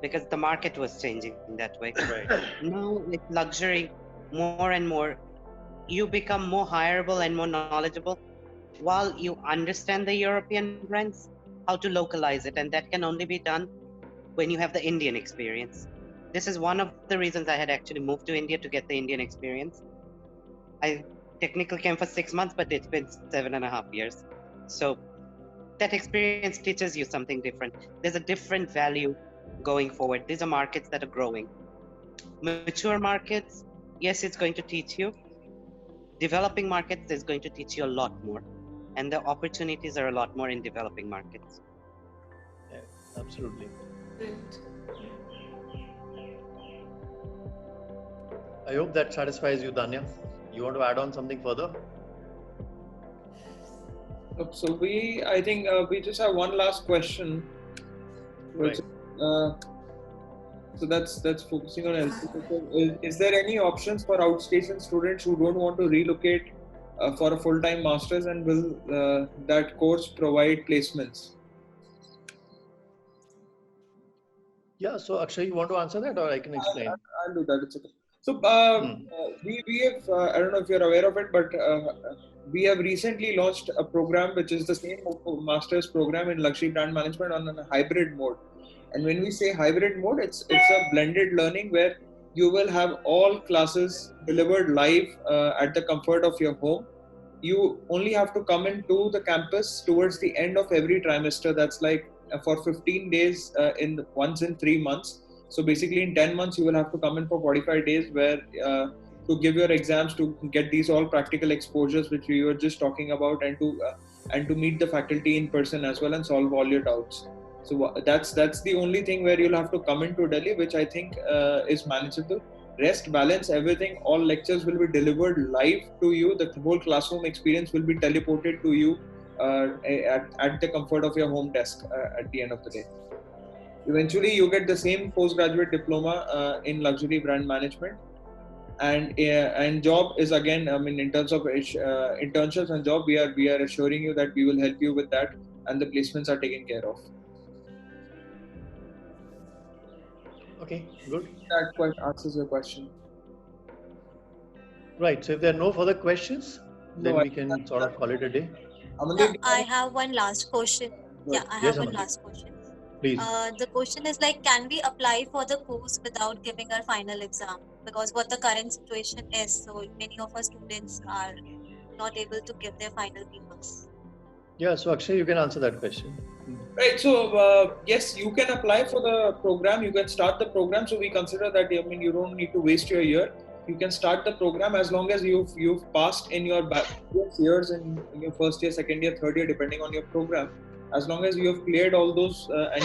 because the market was changing in that way. Right. Now with luxury, more and more, you become more hireable and more knowledgeable while you understand the European brands, how to localize it. And that can only be done when you have the Indian experience. This is one of the reasons I had actually moved to India, to get the Indian experience. I technically came for 6 months, but it's been 7.5 years. So that experience teaches you something different. There's a different value going forward. These are markets that are growing. Mature markets, yes, it's going to teach you. Developing markets is going to teach you a lot more. And the opportunities are a lot more in developing markets. Yeah, absolutely. Right. I hope that satisfies you, Danya. You want to add on something further? So I think we just have one last question. Which, so that's focusing on LC. Is there any options for outstation students who don't want to relocate for a full-time master's, and will that course provide placements? Yeah, so Akshay, you want to answer that, or I can explain? I'll do that. It's okay. So we have, I don't know if you're aware of it, but we have recently launched a program which is the same master's program in luxury brand management on a hybrid mode. And when we say hybrid mode, it's a blended learning where you will have all classes delivered live at the comfort of your home. You only have to come into the campus towards the end of every trimester. That's like for 15 days once in 3 months. So basically in 10 months, you will have to come in for 45 days where to give your exams, to get these all practical exposures which we were just talking about, and to meet the faculty in person as well and solve all your doubts. So that's the only thing where you'll have to come into Delhi, which I think is manageable. Rest, balance, everything, all lectures will be delivered live to you. The whole classroom experience will be teleported to you at the comfort of your home desk at the end of the day. Eventually, you get the same postgraduate diploma in luxury brand management, and job is, again, I mean, in terms of internships and job, we are assuring you that we will help you with that, and the placements are taken care of. Okay, good. That answers your question. Right. So if there are no further questions, then we can sort of call it a day. I have one last question. Yeah, I have one last question. Please. The question is like, can we apply for the course without giving our final exam? Because what the current situation is, so many of our students are not able to give their final papers. Yeah, so Akshay, you can answer that question. Right. So yes, you can apply for the program. You can start the program. So we consider that, I mean, you don't need to waste your year. you can start the program as long as you've passed in your years in your first year, second year, third year, depending on your program. As long as you have cleared all those and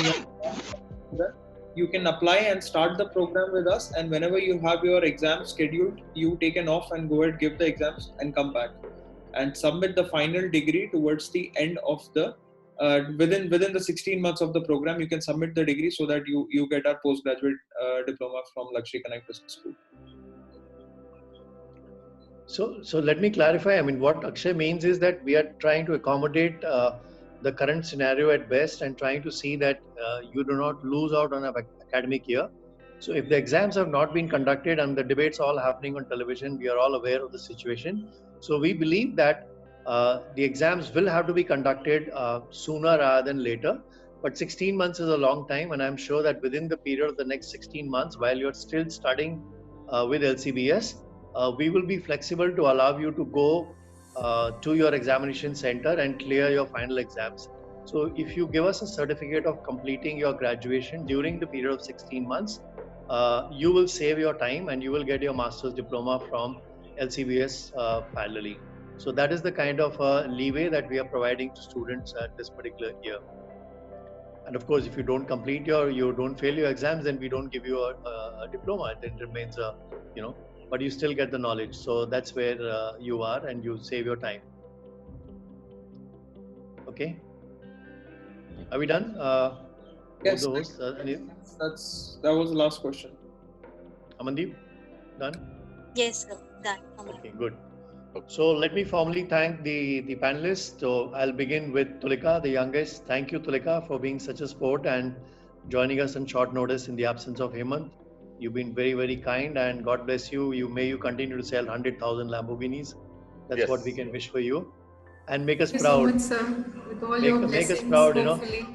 you can apply and start the program with us. And whenever you have your exams scheduled, you take an off and go ahead, give the exams, and come back and submit the final degree towards the end of the within the 16 months of the program. You can submit the degree so that you get our postgraduate diploma from Lakshmi Connect Business School. So let me clarify. I mean, what Akshay means is that we are trying to accommodate the current scenario at best and trying to see that you do not lose out on an academic year. So if the exams have not been conducted and the debates all happening on television, we are all aware of the situation. So we believe that the exams will have to be conducted sooner rather than later. But 16 months is a long time, and I'm sure that within the period of the next 16 months, while you're still studying with LCBS, we will be flexible to allow you to go to your examination center and clear your final exams. So if you give us a certificate of completing your graduation during the period of 16 months, you will save your time and you will get your master's diploma from LCBS parallelly. So that is the kind of leeway that we are providing to students at this particular year. And of course, if you don't complete you don't fail your exams, then we don't give you a diploma. Then it remains but you still get the knowledge. So that's where you are, and you save your time. Okay. Are we done? Yes. That was the last question. Amandeep, done? Yes, sir. Done. Okay, good. So let me formally thank the panelists. So I'll begin with Tulika, the youngest. Thank you, Tulika, for being such a sport and joining us on short notice in the absence of Hemant. You've been very, very kind, and God bless you. May you continue to sell 100,000 Lamborghinis. That's what we can wish for you. And make us proud. Thank you so much, sir. With all your blessings, make us proud, hopefully.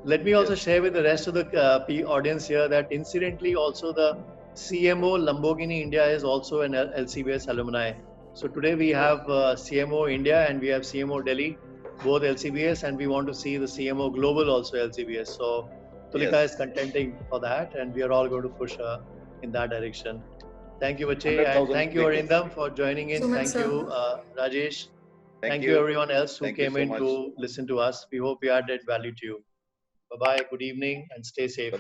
Let me also share with the rest of the audience here that incidentally also the CMO Lamborghini India is also an LCBS alumni. So today we have CMO India and we have CMO Delhi, both LCBS, and we want to see the CMO Global also LCBS. So Tulika is contending for that, and we are all going to push in that direction. Thank you, Vache, and thank you, Arindam, for joining in. Thank you, Rajesh. Thank you, everyone else who came in to listen to us. We hope we added value to you. Bye-bye, good evening, and stay safe.